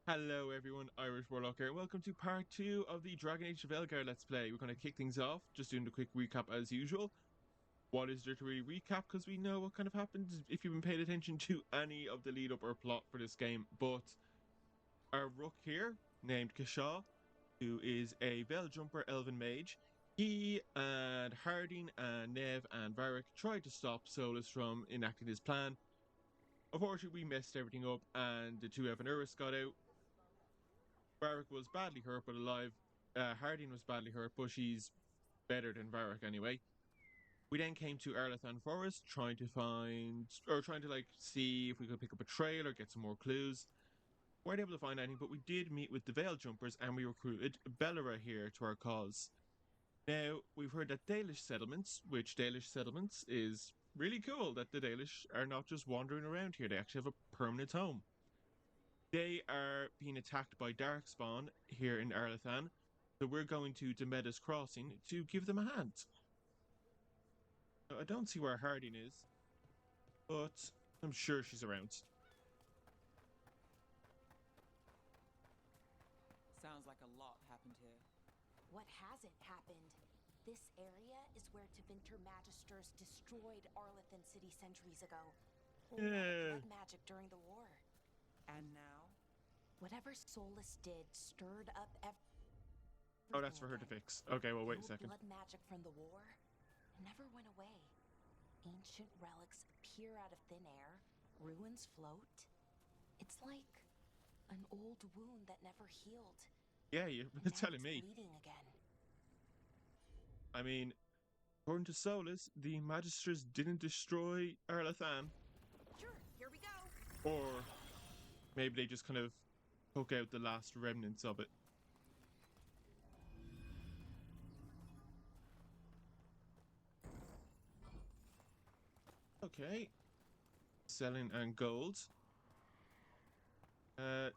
Hello everyone, Irish Warlock here, and welcome to part 2 of the Dragon Age Veilguard Let's Play. We're going to kick things off, just doing a quick recap as usual. What is there to really recap, because we know what kind of happened if you've been paying attention to any of the lead up or plot for this game. But our Rook here, named Kashaw, who is a Veil Jumper Elven Mage, he and Harding and Nev and Varric tried to stop Solus from enacting his plan. Unfortunately, we messed everything up and the two Elven Urus got out. Varric was badly hurt but alive. Harding was badly hurt, but she's better than Varric anyway. We then came to Arlathan Forest, trying to see if we could pick up a trail or get some more clues. Weren't able to find anything, but we did meet with the Veil Jumpers and we recruited Bellara here to our cause. Now, we've heard that Dalish settlements is really cool, that the Dalish are not just wandering around here, they actually have a permanent home. They are being attacked by Darkspawn here in Arlathan, so we're going to Demeda's Crossing to give them a hand. I don't see where Harding is, but I'm sure she's around. Sounds like a lot happened here. What hasn't happened? This area is where Tevinter Magisters destroyed Arlathan City centuries ago. Blood magic during the war. And now? Whatever Solus did stirred up everything. Oh, that's for her to fix. Okay, well, wait a second. Blood magic from the war never went away. Ancient relics appear out of thin air. Ruins float. It's like an old wound that never healed. Yeah, you're telling me. Bleeding again. I mean, according to Solus, the Magisters didn't destroy Arlathan. Sure, here we go. Or maybe they just kind of took out the last remnants of it. Okay. Selling and gold. Do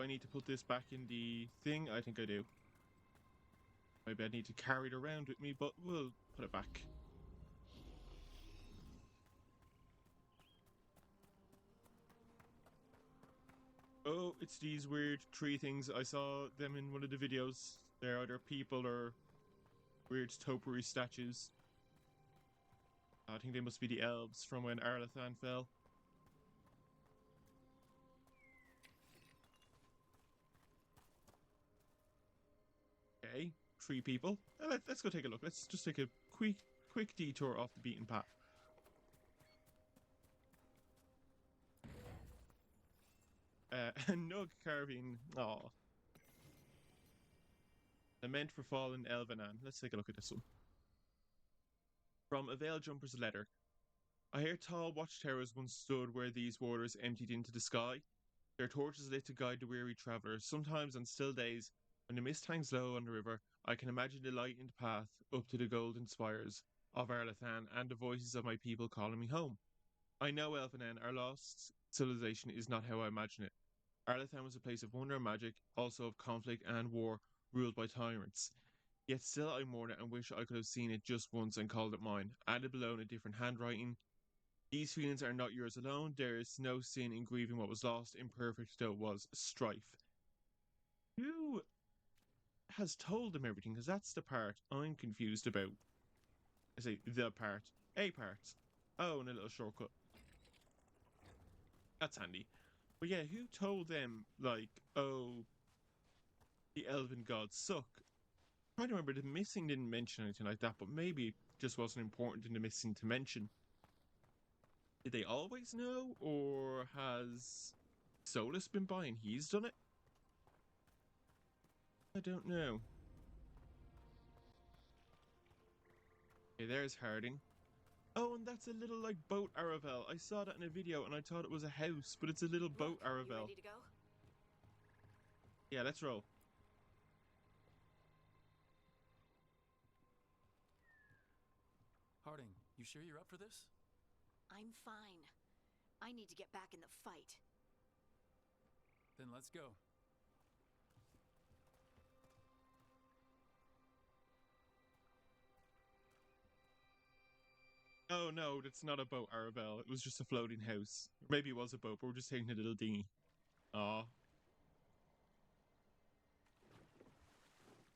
I need to put this back in the thing? I think I do. Maybe I need to carry it around with me, but we'll put it back. Oh, it's these weird tree things. I saw them in one of the videos. They're either people or weird topiary statues. I think they must be the elves from when Arlathan fell. Okay, tree people. Let's go take a look. Let's just take a quick detour off the beaten path. Nug carving. Aw. Lament for fallen Elvenan. Let's take a look at this one. From a Veil Jumper's letter. I hear tall watchtowers once stood where these waters emptied into the sky. Their torches lit to guide the weary travellers. Sometimes on still days, when the mist hangs low on the river, I can imagine the light in the path up to the golden spires of Arlathan and the voices of my people calling me home. I know Elvenan, our lost civilization, is not how I imagine it. Arlathan was a place of wonder and magic, also of conflict and war, ruled by tyrants. Yet still I mourn it and wish I could have seen it just once and called it mine, added below in a different handwriting. These feelings are not yours alone. There is no sin in grieving what was lost, imperfect though it was. Strife. Who has told them everything? Because that's the part I'm confused about. I say the part. A part. Oh, and a little shortcut. That's handy. But yeah, who told them, like, oh, the elven gods suck? I don't remember, the missing didn't mention anything like that, but maybe it just wasn't important in the missing to mention. Did they always know, or has Solus been by and he's done it? I don't know. Okay, there's Harding. Oh, and that's a little, like, boat Aravel. I saw that in a video and I thought it was a house, but it's a little boat Aravel. You ready to go? Yeah, let's roll. Harding, you sure you're up for this? I'm fine. I need to get back in the fight. Then let's go. Oh no, that's not a boat, Arabelle. It was just a floating house. Maybe it was a boat, but we're just taking a little dinghy. Aw.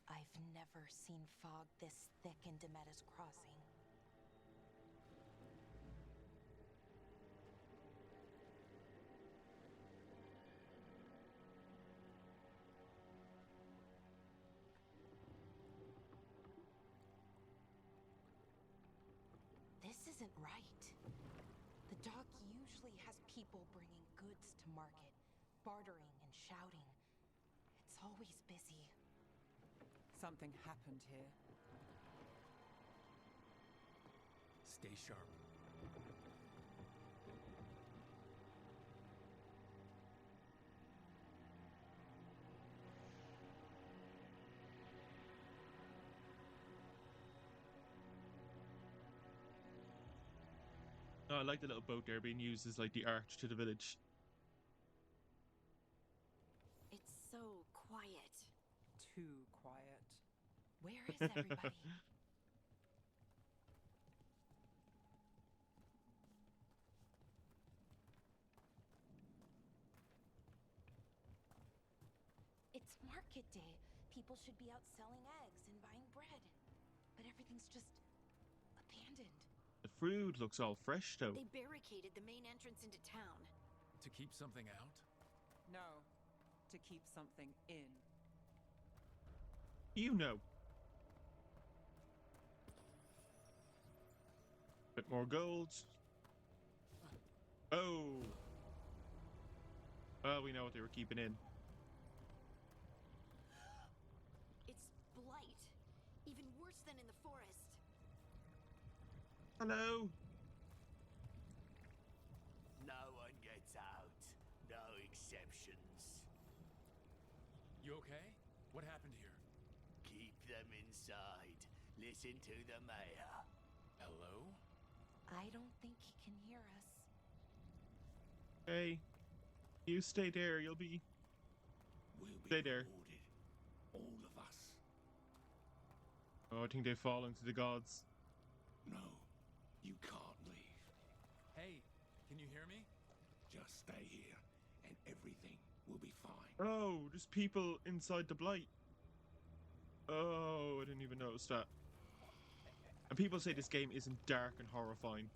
I've never seen fog this thick in Demetta's Crossing. This isn't right. The dock usually has people bringing goods to market, bartering and shouting. It's always busy. Something happened here. Stay sharp. Oh, I like the little boat there being used as like the arch to the village. It's so quiet. Too quiet. Where is everybody? It's market day. People should be out selling eggs and buying bread. But everything's just abandoned. The fruit looks all fresh though. They barricaded the main entrance into town. To keep something out? No, to keep something in. You know. Bit more gold. Oh. Well, we know what they were keeping in. It's blight. Even worse than in the forest. Hello. No one gets out. No exceptions. You okay? What happened here? Keep them inside. Listen to the mayor. Hello? I don't think he can hear us. Hey. You stay there, you'll be... We'll be Stay there. rewarded. All of us. Oh, I think they've fallen to the gods. No, you can't leave. Hey, can you hear me? Just stay here, and everything will be fine. Oh, there's people inside the blight. Oh, I didn't even notice that. And people say this game isn't dark and horrifying.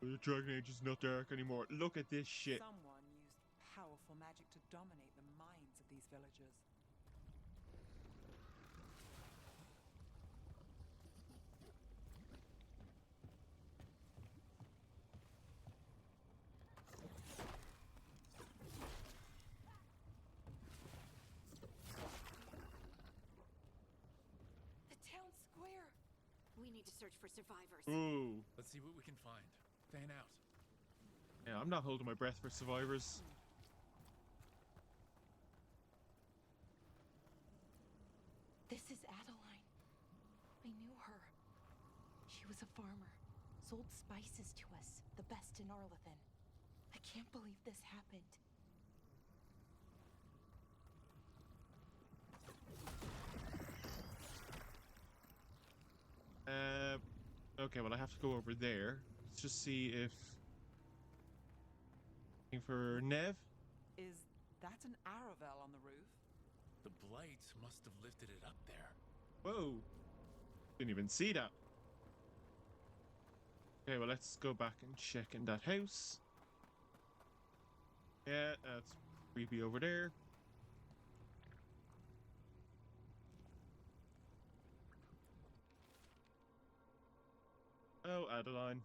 The Dragon Age is not dark anymore. Look at this shit. Someone used powerful magic to dominate the minds of these villagers. The town square! We need to search for survivors. Ooh. Let's see what we can find. Fan out. Yeah, I'm not holding my breath for survivors. This is Adeline. I knew her. She was a farmer, sold spices to us, the best in Arlathan. I can't believe this happened. Okay, well I have to go over there. Let's just see if... Looking for Nev? Is that an Aravel on the roof? The blight must have lifted it up there. Whoa. Didn't even see that. Okay, well let's go back and check in that house. Yeah, that's creepy over there. Oh, Adeline.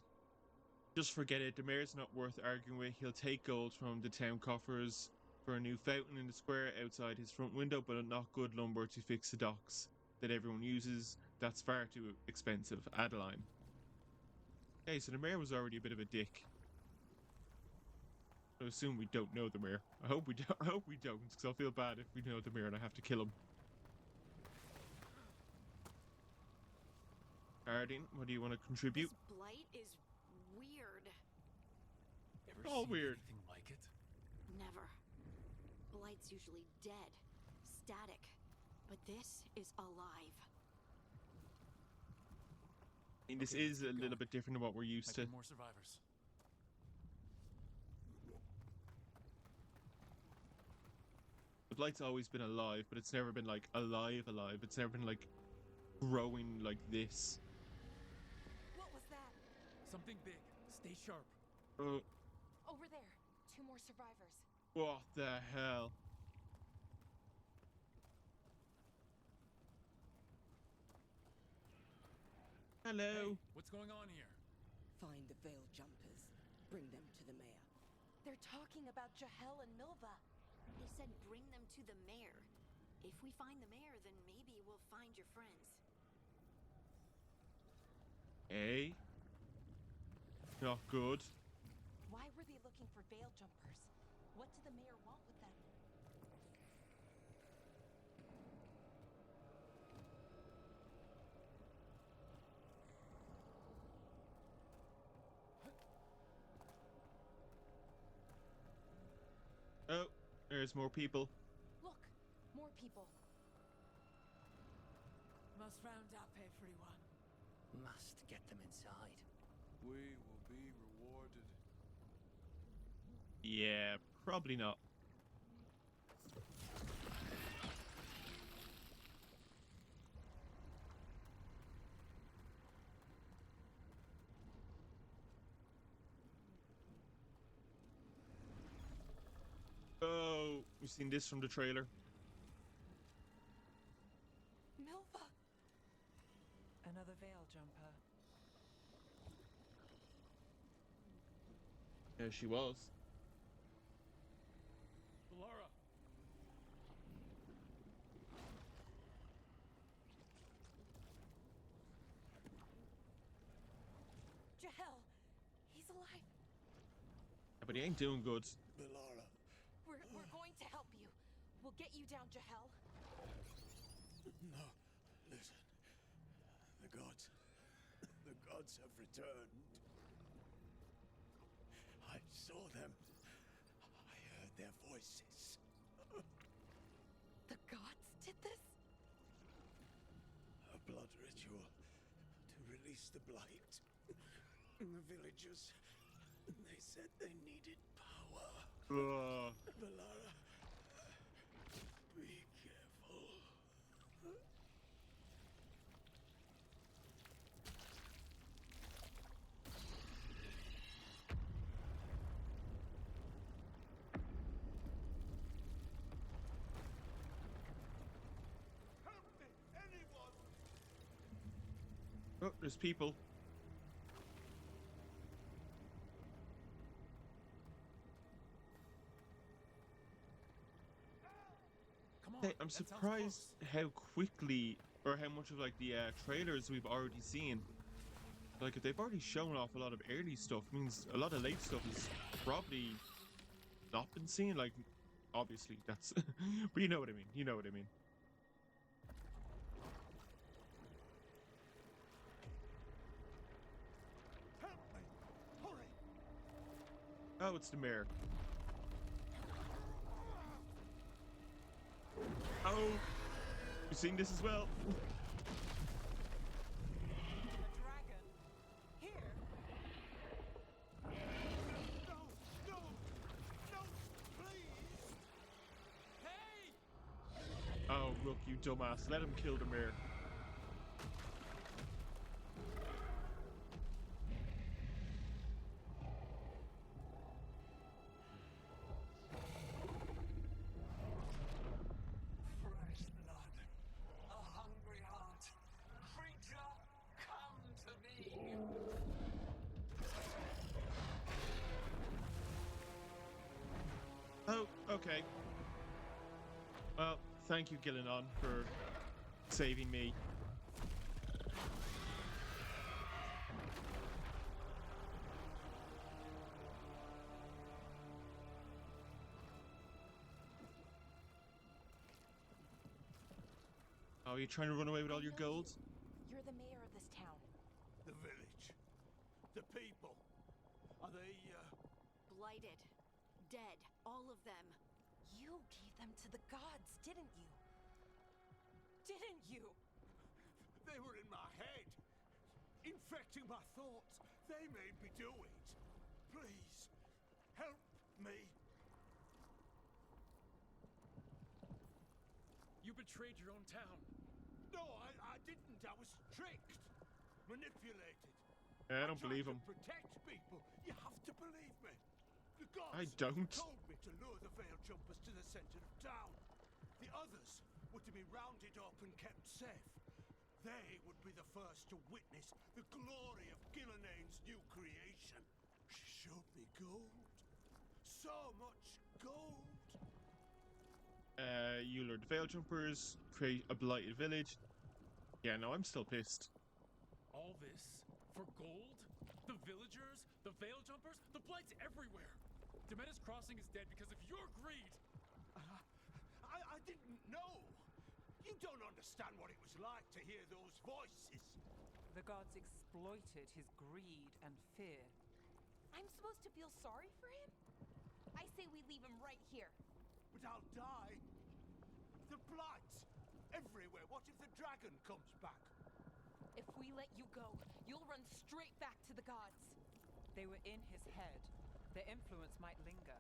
Just forget it. The mayor's not worth arguing with. He'll take gold from the town coffers for a new fountain in the square outside his front window, but not good lumber to fix the docks that everyone uses. That's far too expensive. Adeline. Okay, so the mayor was already a bit of a dick. I assume we don't know the mayor. I hope we don't. I hope we don't, because I'll feel bad if we know the mayor and I have to kill him. Harding, what do you want to contribute? This blight is weird. Ever All seen weird. anything like it? Never. Blight's usually dead, static. But this is alive. mean, this Okay, is let's a keep little going. bit different than what we're used Might to. be more survivors. The Blight's always been alive, but it's never been like alive. It's never been like growing like this. What was that? Something big. Stay sharp. Oh, Over there. 2 more survivors. what the hell? Hello. Hey, what's going on here? Find the veil jumpers. Bring them to the mayor. They're talking about Jahel and Milva. They said bring them to the mayor. If we find the mayor, then maybe we'll find your friends. Hey. Not good. Why were they looking for veil jumpers? What did the mayor want with them? Oh, there's more people. Look, more people. Must round up everyone. Must get them inside. We will be rewarded. Yeah, probably not. Oh, we've seen this from the trailer. Milva! Another veil jumper. Yeah, she was. Laura! Jahel! He's alive! Yeah, but he ain't doing good. Melara. We're going to help you. We'll get you down, Jahel. No, listen. The gods have returned. I saw them. I heard their voices. The gods did this? A blood ritual to release the blight. The villagers, they said they needed power. Melara, be careful. Oh, there's people. Come on. Hey, I'm that sounds surprised close. how quickly or how much of like the trailers we've already seen. Like if they've already shown off a lot of early stuff, means a lot of late stuff is probably not been seen. Like obviously that's, but you know what I mean. You know what I mean. Help me! Hurry! Oh, it's the mayor. Oh, you seen this as well? A dragon. Here. No! No! No! Please! Hey! Oh, Rook, you dumbass. Let him kill the mayor. Fresh blood, a hungry heart. Creature, come to me. Oh, okay. Well, thank you, Gillenon, for saving me. Oh, are you trying to run away with all your gold? You're the mayor of this town. The village. The people. Are they, Blighted. Dead. All of them. You gave them to the gods, didn't you? Didn't you? They were in my head. In infecting my thoughts. They made me do it. Please, help me. You betrayed your own town. No, I didn't. I was tricked, manipulated. I don't believe tried him. to protect people. You have to believe me. The gods I don't. told me to lure the Veil Jumpers to the center of town. The others were to be rounded up and kept safe. They would be the first to witness the glory of Gillenane's new creation. She showed me gold. So much gold. You lure the Veil Jumpers, create a blighted village. Yeah, no, I'm still pissed. All this for gold? The villagers, the Veil Jumpers, the Blight's everywhere. Demetta's Crossing is dead because of your greed. I didn't know. You don't understand what it was like to hear those voices. The gods exploited his greed and fear. I'm supposed to feel sorry for him? I say we leave him right here. But I'll die. The blight everywhere. What if the dragon comes back? If we let you go, you'll run straight back to the gods. They were in his head. Their influence might linger.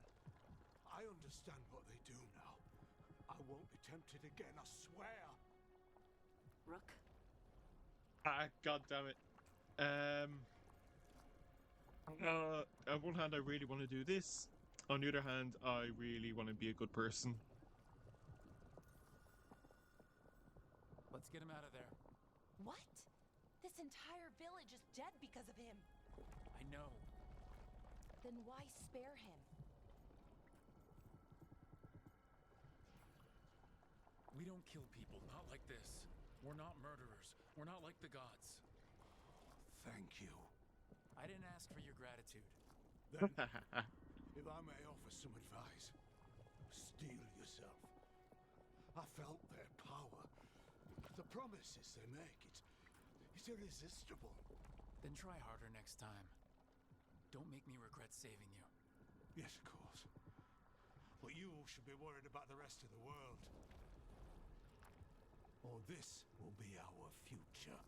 I understand what they do now. I won't be tempted again, I swear. Rook, Ah, god damn it. On one hand, I really want to do this. On the other hand, I really want to be a good person. Let's get him out of there. What? This entire village is dead because of him. I know. Then why spare him? We don't kill people, not like this. We're not murderers. We're not like the gods. Thank you. I didn't ask for your gratitude. Then, if I may offer some advice, steel yourself. I felt their power. The promises they make, it's irresistible. Then try harder next time. Don't make me regret saving you. Yes, of course. But you should be worried about the rest of the world. Or this will be our future.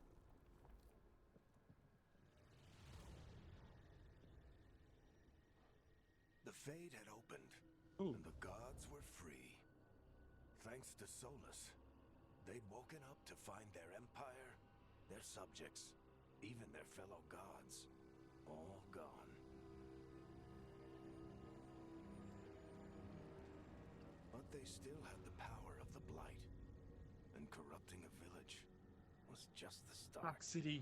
The Fade had opened, Ooh. and the gods were free. Thanks to Solus, they'd woken up to find their empire, their subjects, even their fellow gods, all gone. But they still had the power of the Blight, and corrupting a village was just the start. Black City.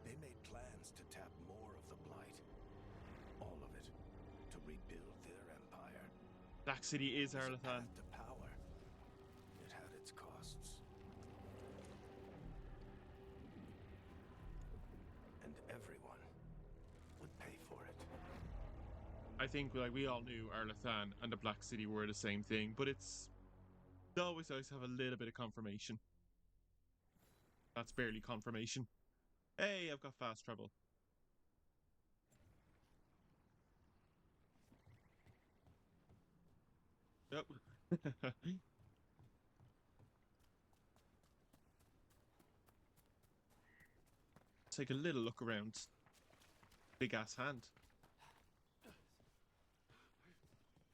They made plans to tap more of the Blight, all of it, to rebuild their empire. Black City is It was a Arlathan. path to power. It had its costs. And everyone would pay for it. I think like we all knew Arlathan and the Black City were the same thing, but it's always nice to have a little bit of confirmation. That's barely confirmation. Hey, I've got fast travel. Yep. Take a little look around. Big ass hand.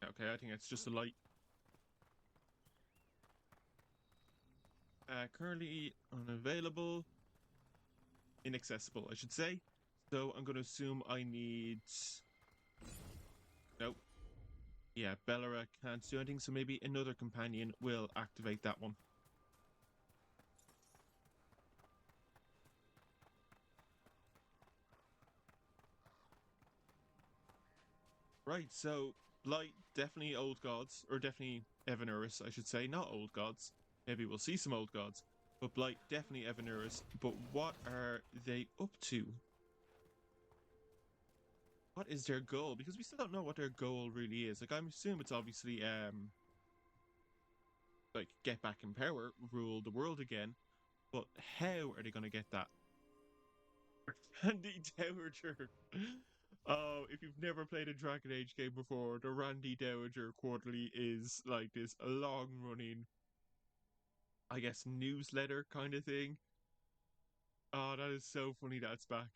Okay, I think it's just a light. Currently unavailable. Inaccessible, I should say. So I'm going to assume I need... Nope. Yeah, Bellara can't do anything, so maybe another companion will activate that one. Right, so Blight, definitely old gods, or definitely Evanuris, I should say, not old gods. Maybe we'll see some old gods, but Blight, definitely Evanuris. But what are they up to? What is their goal? Because we still don't know what their goal really is. Like, I'm assuming it's obviously, like, get back in power, rule the world again. But how are they going to get that? Randy Dowager. Oh, if you've never played a Dragon Age game before, the Randy Dowager Quarterly is like this long-running, I guess, newsletter kind of thing. Oh, that is so funny that's back.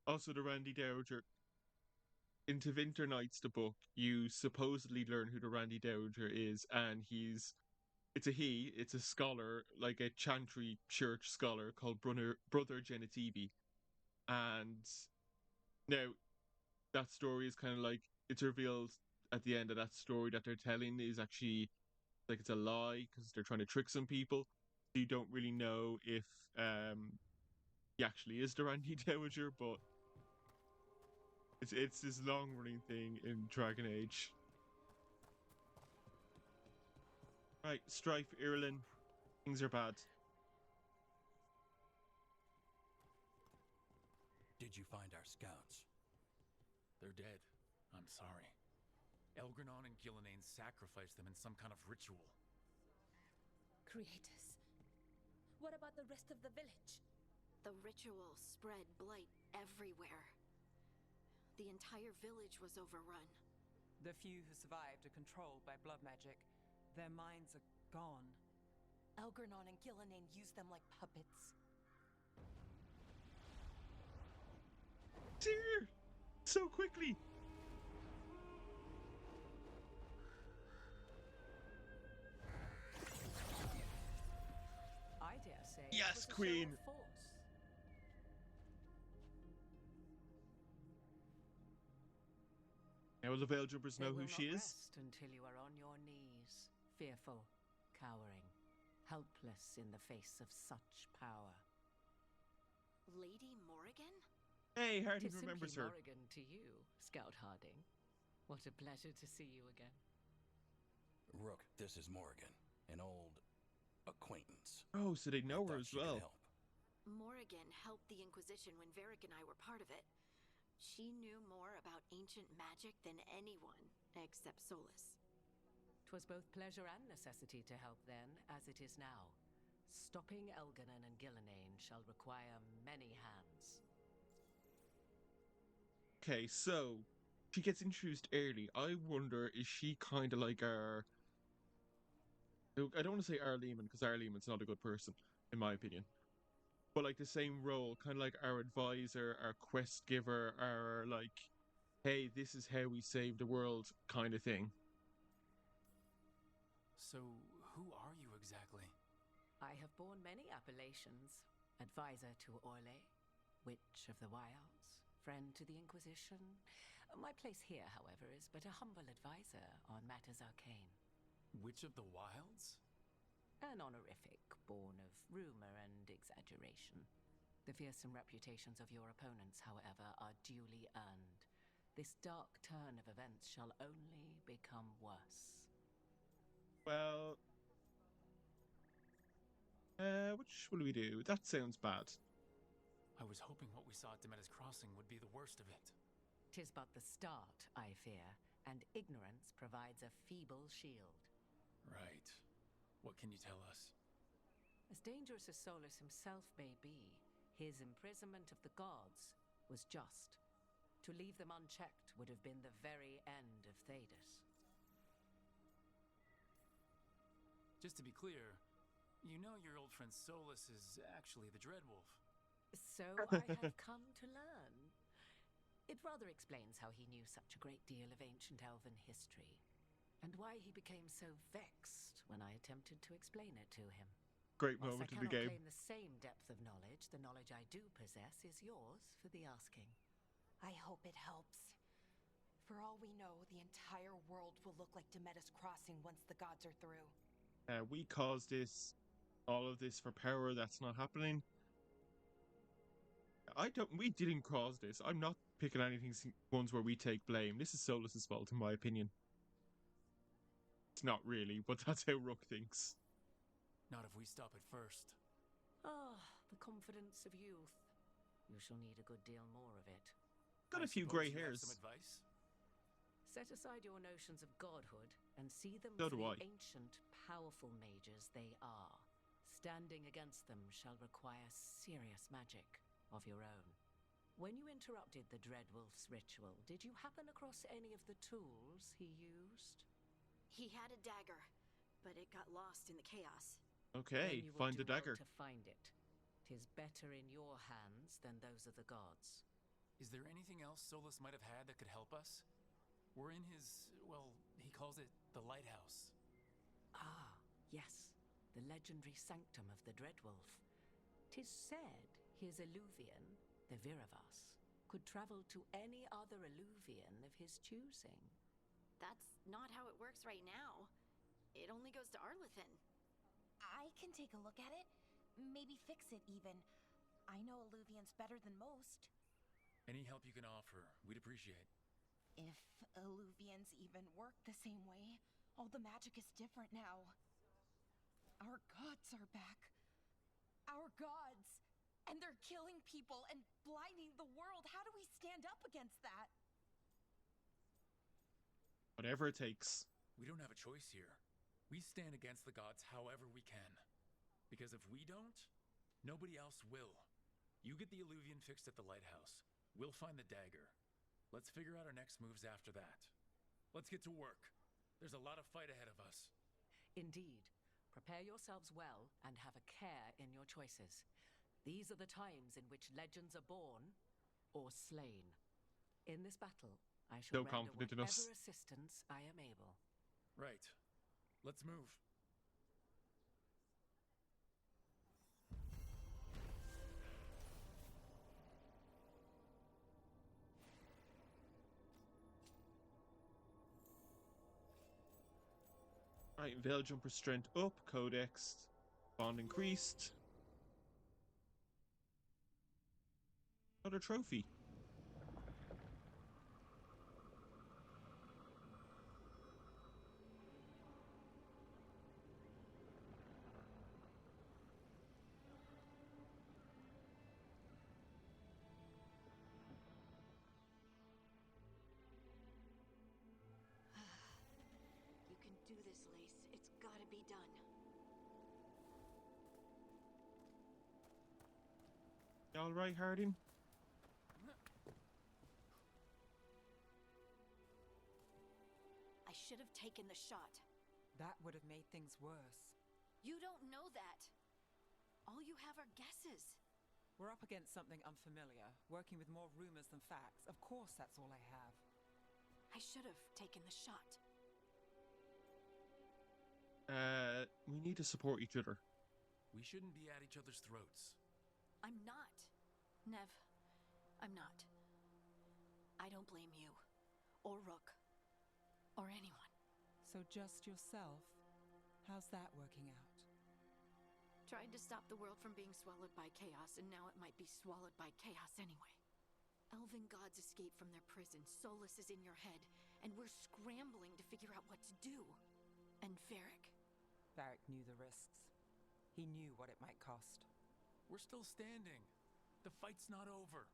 Also, the Randy Dowager. In Winter Nights, the book, you supposedly learn who the Randy Dowager is, and it's a scholar, like a Chantry church scholar called Brother Genetivi. And now that story is kind of like, it's revealed at the end of that story that they're telling is actually like it's a lie because they're trying to trick some people. So you don't really know if he actually is the Randy Dowager, but it's this long running thing in Dragon Age. Right, Strife, Ireland, things are bad. Did you find our scouts? They're dead. I'm sorry. Elgranon and Gillenane sacrificed them in some kind of ritual. Creators, what about the rest of the village? The ritual spread blight everywhere. The entire village was overrun. The few who survived are controlled by blood magic. Their minds are gone. Elgranon and Gillenane used them like puppets. Dear, so quickly. I dare say. Yes, it was a show Queen. of force. Now will the Veil Jumpers They know will who she not is? rest until you are on your knees, fearful, cowering, helpless in the face of such power. Lady Morrigan? Hey, Harding Tis remembers simply her. Morrigan to you, Scout Harding. What a pleasure to see you again. Rook, this is Morrigan, an old acquaintance. Oh, so they know her I thought as she could well. help. Morrigan helped the Inquisition when Varric and I were part of it. She knew more about ancient magic than anyone, except Solus. 'Twas both pleasure and necessity to help then, as it is now. Stopping Elganon and Gillenane shall require many hands. Okay, so she gets introduced early. I wonder, is she kind of like our... I don't want to say our Lehman, because our Lehman's not a good person, in my opinion. But like the same role, kind of like our advisor, our quest giver, our like, hey, this is how we save the world kind of thing. So, who are you exactly? I have borne many appellations. Advisor to Orlais, Witch of the Wilds, friend to the Inquisition. My place here, however, is but a humble advisor on matters arcane. Witch of the Wilds? An honorific born of rumor and exaggeration. The fearsome reputations of your opponents, however, are duly earned. This dark turn of events shall only become worse. Well, which will we do? That sounds bad. I was hoping what we saw at Demeter's Crossing would be the worst of it. 'Tis but the start, I fear, and ignorance provides a feeble shield. Right. What can you tell us? As dangerous as Solus himself may be, his imprisonment of the gods was just. To leave them unchecked would have been the very end of Thedas. Just to be clear, you know your old friend Solus is actually the Dreadwolf. So I have come to learn. It rather explains how he knew such a great deal of ancient elven history, and why he became so vexed when I attempted to explain it to him. Great Whilst moment I in the cannot game. claim the same depth of knowledge, the knowledge I do possess is yours for the asking. I hope it helps. For all we know, the entire world will look like Demeter's Crossing once the gods are through. We caused this, all of this for power. That's not happening. We didn't cause this. I'm not picking anything, ones where we take blame. This is Solus's fault, in my opinion. It's not really, but that's how Rook thinks. Not if we stop it first. Ah, the confidence of youth. You shall need a good deal more of it. Got I a few suppose grey you have hairs. some advice? Set aside your notions of godhood and see them So for do the I. ancient, powerful mages they are. Standing against them shall require serious magic of your own. When you interrupted the Dreadwolf's ritual, did you happen across any of the tools he used? He had a dagger, but it got lost in the chaos. Okay, Then you will find do the dagger. well to find it. 'Tis better in your hands than those of the gods. Is there anything else Solus might have had that could help us? We're in his, well, he calls it the lighthouse. Ah, yes, the legendary sanctum of the Dreadwolf. 'Tis said his Illuvian, the Viravas, could travel to any other Illuvian of his choosing. That's not how it works right now. It only goes to Arlethan. I can take a look at it. Maybe fix it, even. I know Illuvians better than most. Any help you can offer, we'd appreciate. If Illuvians even work the same way, all the magic is different now. Our gods are back. Our gods! And they're killing people and blinding the world. How do we stand up against that? Whatever it takes. We don't have a choice here. We stand against the gods however we can. Because if we don't, nobody else will. You get the Illuvian fixed at the lighthouse. We'll find the dagger. Let's figure out our next moves after that. Let's get to work. There's a lot of fight ahead of us. Indeed. Prepare yourselves well and have a care in your choices. These are the times in which legends are born or slain. In this battle, I shall So render confident in whatever us. assistance I am able. Right. Let's move. Right, Veil Jumper strength up, Codex, bond increased. Another trophy. You can do this, Lace. It's gotta be done. You all right, Harding? I should have taken the shot. That would have made things worse. You don't know that. All you have are guesses. We're up against something unfamiliar, working with more rumors than facts. Of course, that's all I have. I should have taken the shot. We need to support each other. We shouldn't be at each other's throats. I'm not. Nev, I'm not. I don't blame you. Or Rook. Or anyone. So just yourself? How's that working out? Tried to stop the world from being swallowed by chaos, and now it might be swallowed by chaos anyway. Elven gods escaped from their prison. Solus is in your head, and we're scrambling to figure out what to do. And Varric. Varric knew the risks. He knew what it might cost. We're still standing. The fight's not over.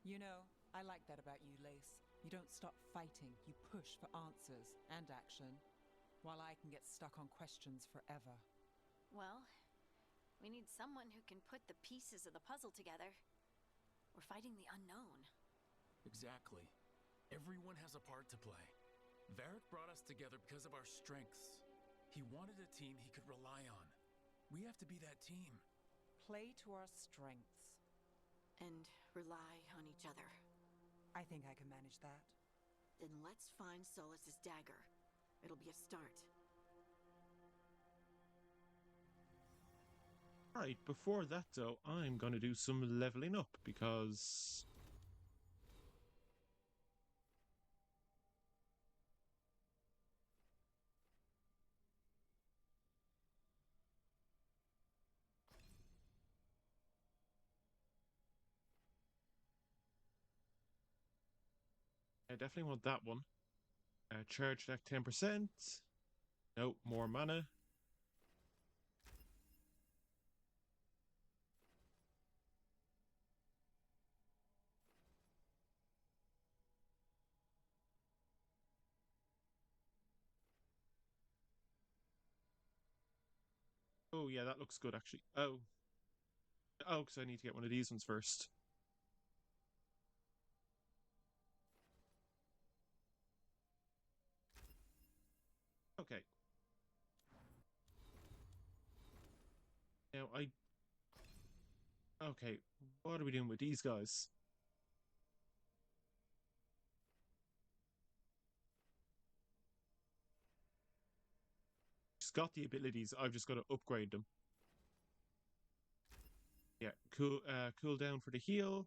You know, I like that about you, Lace. You don't stop fighting. You push for answers and action, while I can get stuck on questions forever. Well, we need someone who can put the pieces of the puzzle together. We're fighting the unknown. Exactly. Everyone has a part to play. Varric brought us together because of our strengths. He wanted a team he could rely on. We have to be that team. Play to our strengths. And rely on each other. I think I can manage that. Then let's find Solus's dagger. It'll be a start. Right, before that though, I'm gonna do some leveling up because I definitely want that one. Charge deck 10%. Nope, more mana. Oh yeah, that looks good actually. Oh, because I need to get one of these ones first. Okay. Now Okay, what are we doing with these guys? She's got the abilities, I've just got to upgrade them. Yeah, cool down for the heal.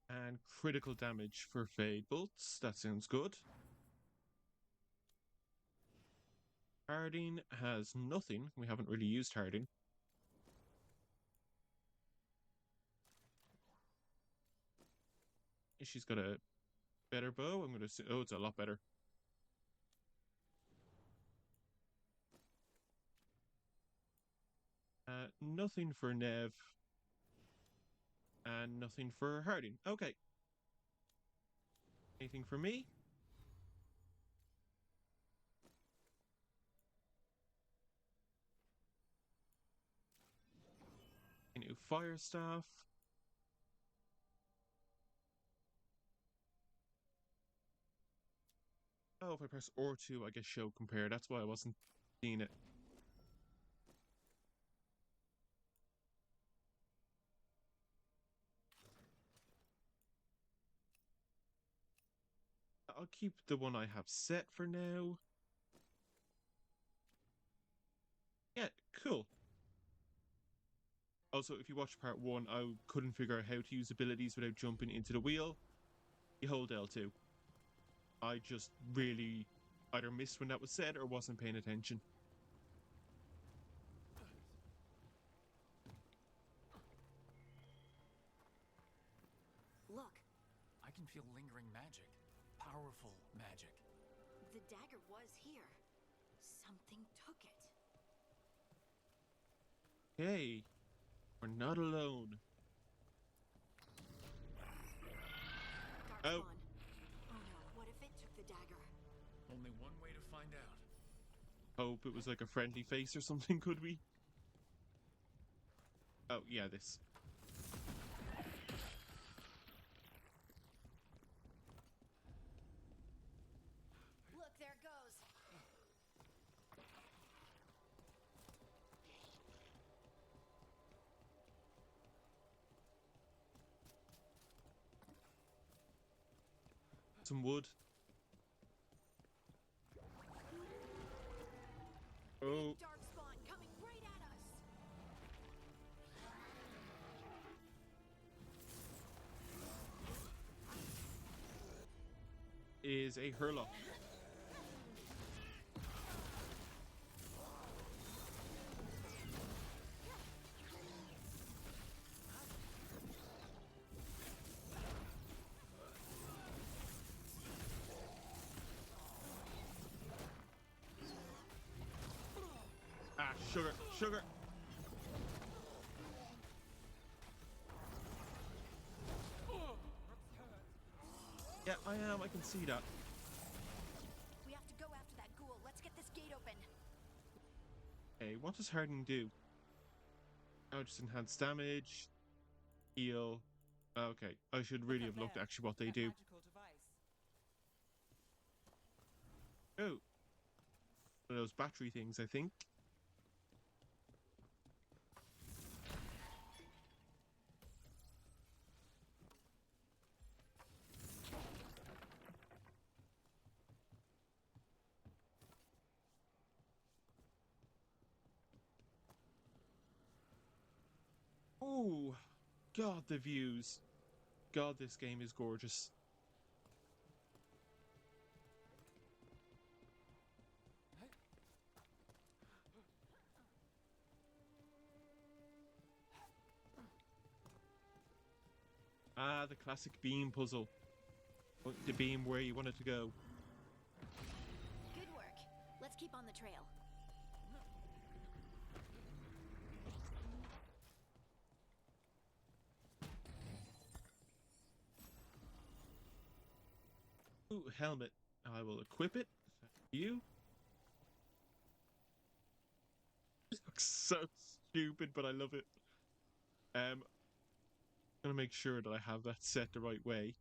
And critical damage for Fade Bolts. That sounds good. Harding has nothing. We haven't really used Harding. She's got a better bow. I'm going to say, oh, it's a lot better. Nothing for Nev. And nothing for Harding. Okay. Anything for me? A new fire staff. Oh, if I press R2, I get show compare. That's why I wasn't seeing it. I'll keep the one I have set for now. Yeah, cool. Also, if you watch part 1, I couldn't figure out how to use abilities without jumping into the wheel. You hold L2. I just really either missed when that was said or wasn't paying attention. Look, I can feel lingering magic. Powerful magic. the dagger was here. Something took it. Hey, we're not alone. Dark's Oh. gone. Oh no, what if it took the dagger? Only one way to find out. Hope it was like a friendly face or something, could we? Oh, yeah, this. Look, there it goes. Some wood. Oh. Dark spawn coming right at us. Is a Hurlock. Ah, sugar, sugar. Yeah, I am. I can see that. We have to go after that ghoul. Let's get this gate open. Okay, what does Hardening do? Oh, just enhance damage, heal. Okay, I should really have looked at actually what they That do. magical device. Oh, one of those battery things, I think. Oh, God, the views. God, this game is gorgeous. Ah, the classic beam puzzle. The beam where you want it to go. Good work. Let's keep on the trail. Ooh, helmet. I will equip it. Thank you. It looks so stupid, but I love it. I'm gonna make sure that I have that set the right way.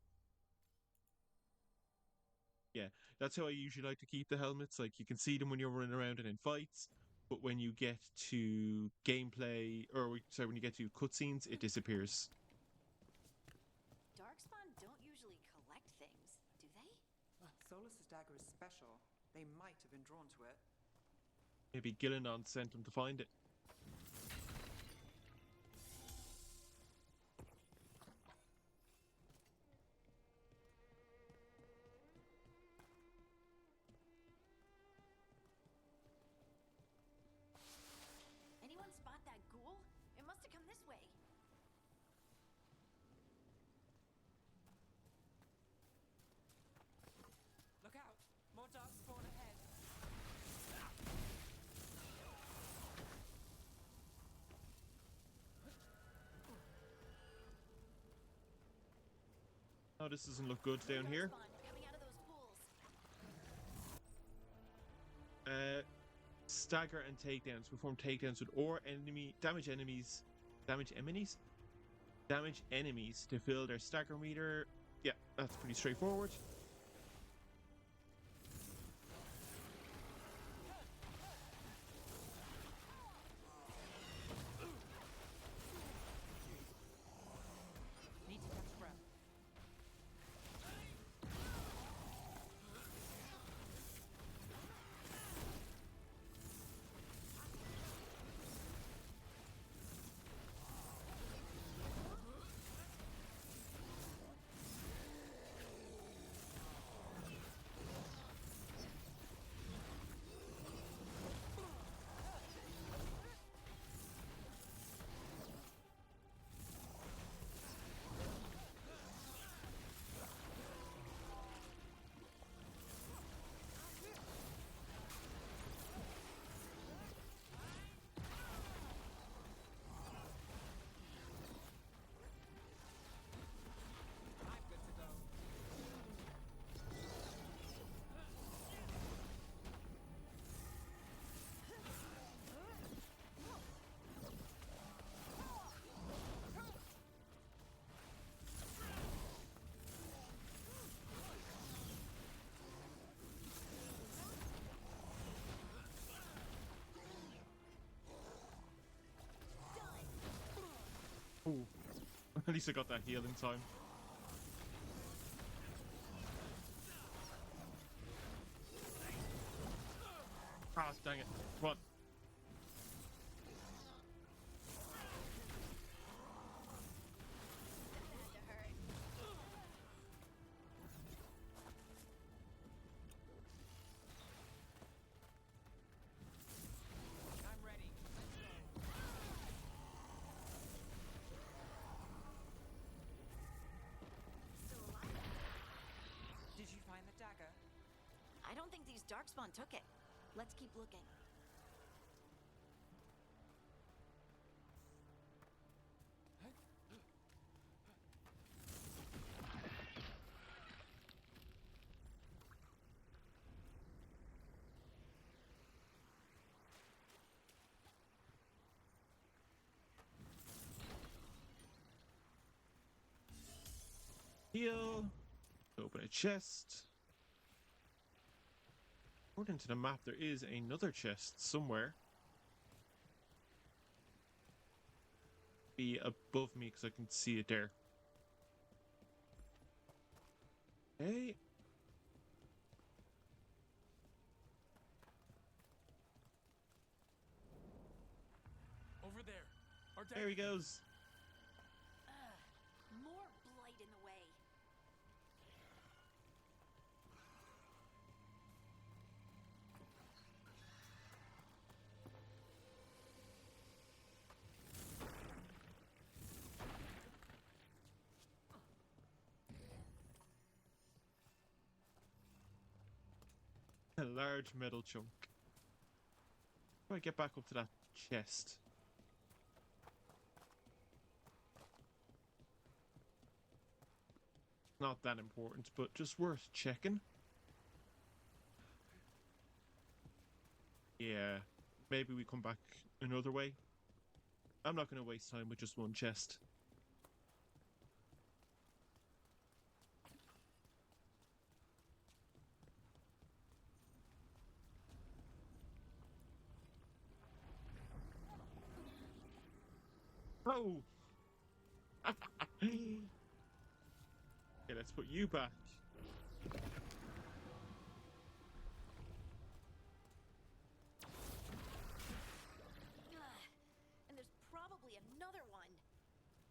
Yeah, that's how I usually like to keep the helmets. Like, you can see them when you're running around and in fights, but when you get to gameplay, or sorry, when you get to cutscenes, it disappears. Darkspawn don't usually collect things, do they? Well, Solus's dagger is special. They might have been drawn to it. Maybe Gillenon sent him to find it. Anyone spot that ghoul? It must have come this way. Look out! More darkspawn ahead. Oh, this doesn't look good down here. Darkspawn coming out of those pools. Stagger and takedowns. Perform takedowns with or enemy damage enemies to fill their stagger meter. Yeah, that's pretty straightforward. Need to catch breath. I'm good to go. Ooh. At least I got that heal in time. Ah, dang it. Come on. Had to hurt. I'm ready. Let's go. Still alive. Did you find the dagger? I don't think these Darkspawn took it. Let's keep looking. Heal. Open a chest. According to the map, there is another chest somewhere. Be above me because I can see it there. Okay. Over there. Our There he goes. More blight in the way. A large metal chunk. How do I get back up to that chest? Not that important, but just worth checking. Yeah, maybe we come back another way. I'm not going to waste time with just one chest. Oh! Okay, let's put you back. And there's probably another one.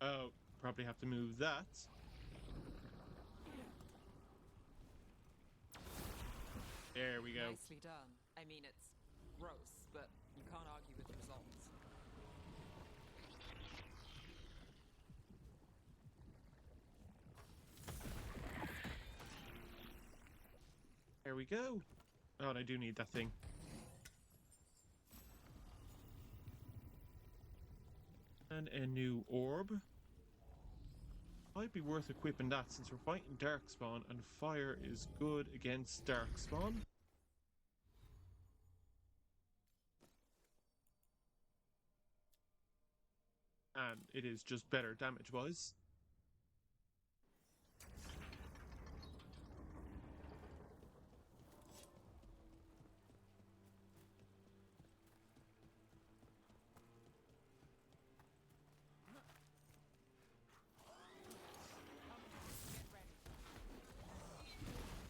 Oh, probably have to move that. There we go. Nicely done. I mean, it's gross, but you can't argue with the results. There we go. Oh, and I do need that thing. And a new orb. Might be worth equipping that since we're fighting Darkspawn and fire is good against Darkspawn. And it is just better damage-wise.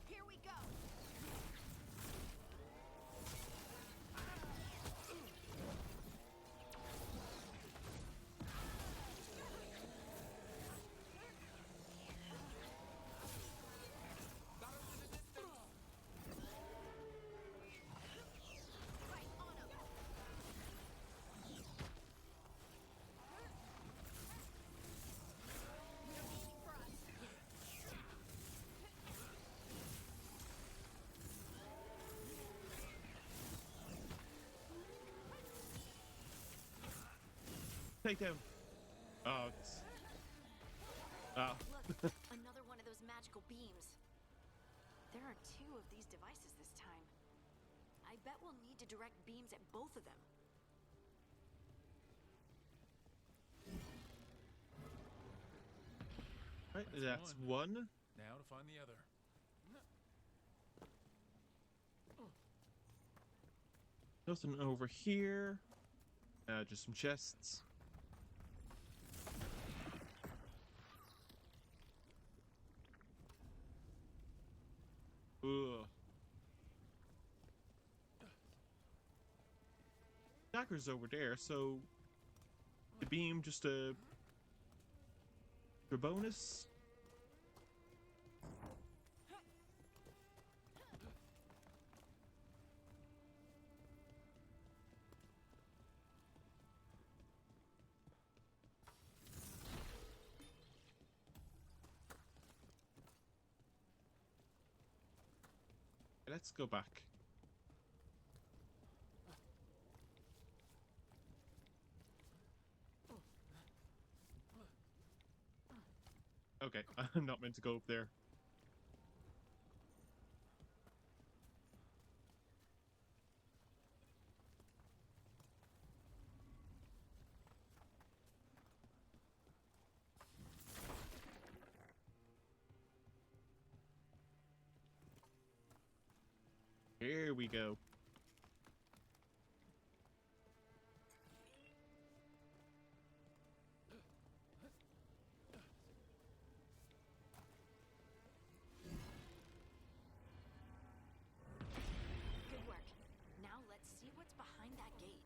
Here we go. Right on 'em. They're aiming for us. Take down. Oh, it's... Ah. Look, another one of those magical beams. There are 2 of these devices this time. I bet we'll need to direct beams at both of them. Right, that's one. Now to find the other. Nothing over here. Just some chests. Ugh. Dagger's over there, so the beam just a bonus. Let's go back. Okay, I'm not meant to go up there. Here we go. Good work. Now let's see what's behind that gate.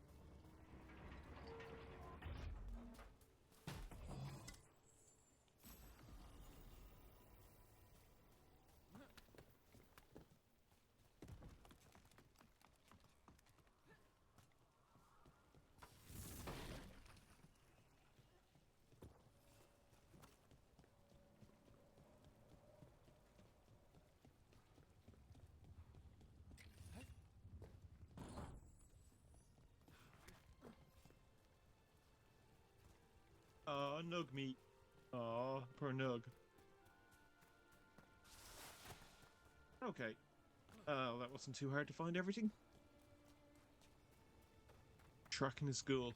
Aw, Nug meat. Aw, poor Nug. Okay. That wasn't too hard to find everything. Tracking his school.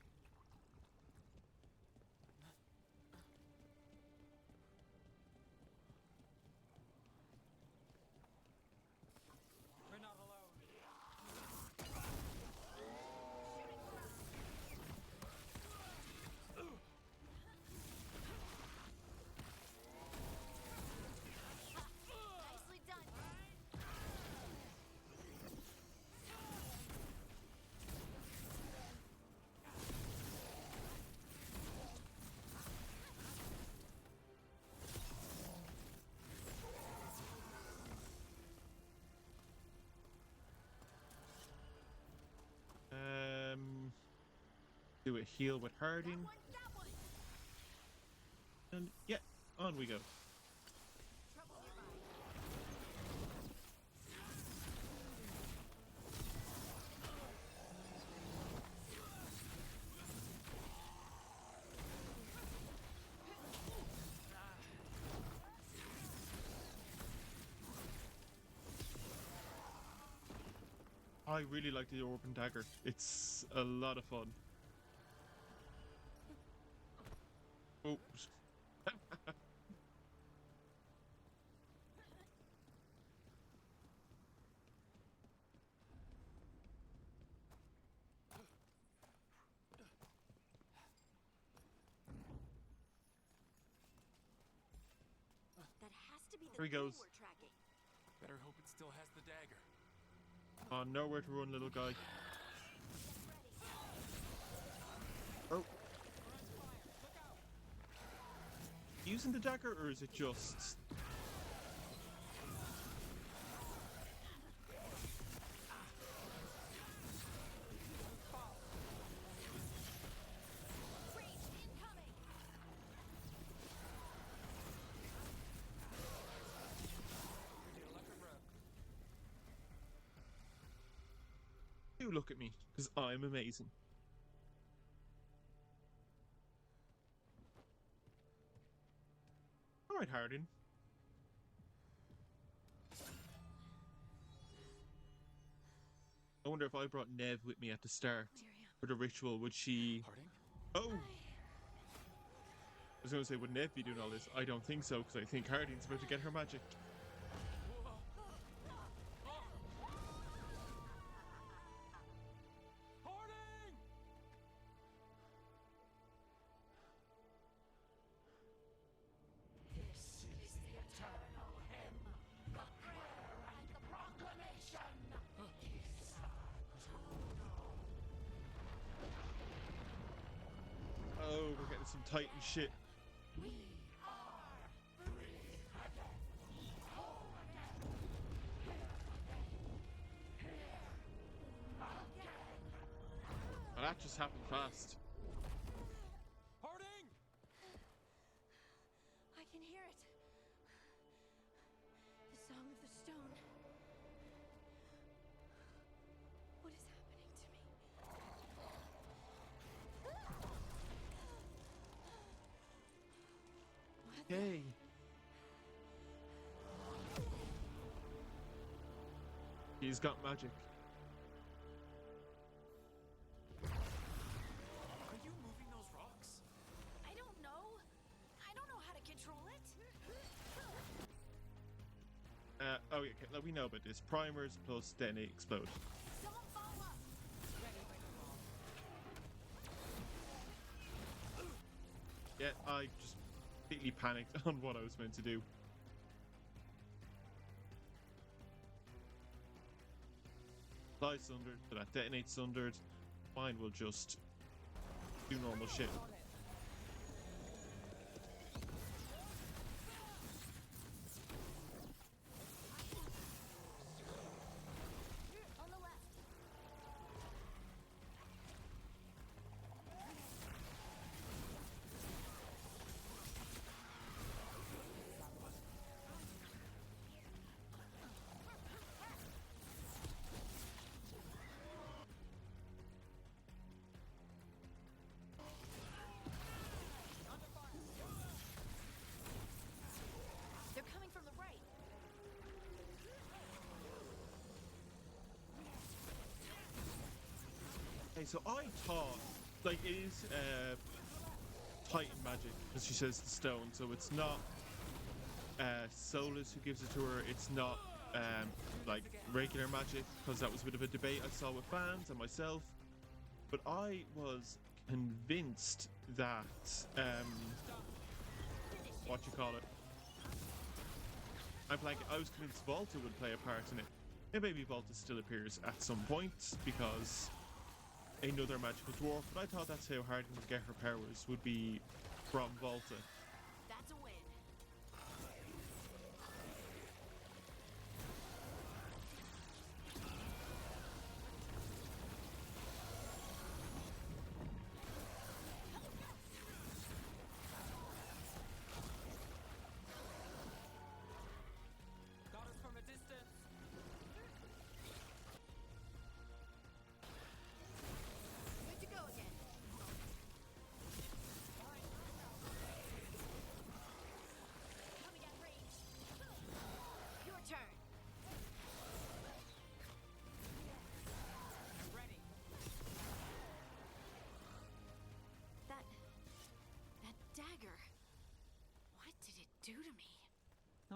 We're not alone. Do a heal with Harding. And yeah, on we go. I really like the Orban Dagger. It's a lot of fun. Oops. That has to be the Here he goes. thing we're tracking. Better hope it still has the dagger. Oh, nowhere to run, little guy. Oh. Using the dagger, or is it just... Do look at me, because I'm amazing. Alright, Hardin. I wonder if I brought Nev with me at the start for the ritual, would she... Harding? Oh! I was going to say, would Nev be doing all this? I don't think so, because I think Harding's about to get her magic. Oh, we're getting some Titan shit. Well, that just happened fast. Harding! I can hear it. The song of the stone. What is happening to me? Yay. He's got magic. Are you moving those rocks? I don't know. I don't know how to control it. Oh yeah, okay, like, we know about this. Primers plus then they explode. Someone follow up. Yeah, I just completely panicked on what I was meant to do. Fly sundered, so that detonates sundered. Mine will just do normal shit. On the left. They're coming from the right. Okay, so I thought, like, it is Titan magic, as she says, the stone, so it's not Solus who gives it to her, it's not like regular magic, because that was a bit of a debate I saw with fans and myself, but I was convinced that, what you call it, I was convinced Volta would play a part in it. And maybe Volta still appears at some point, because another magical dwarf, but I thought that's how Harding would get her powers, would be from Volta. That's a win.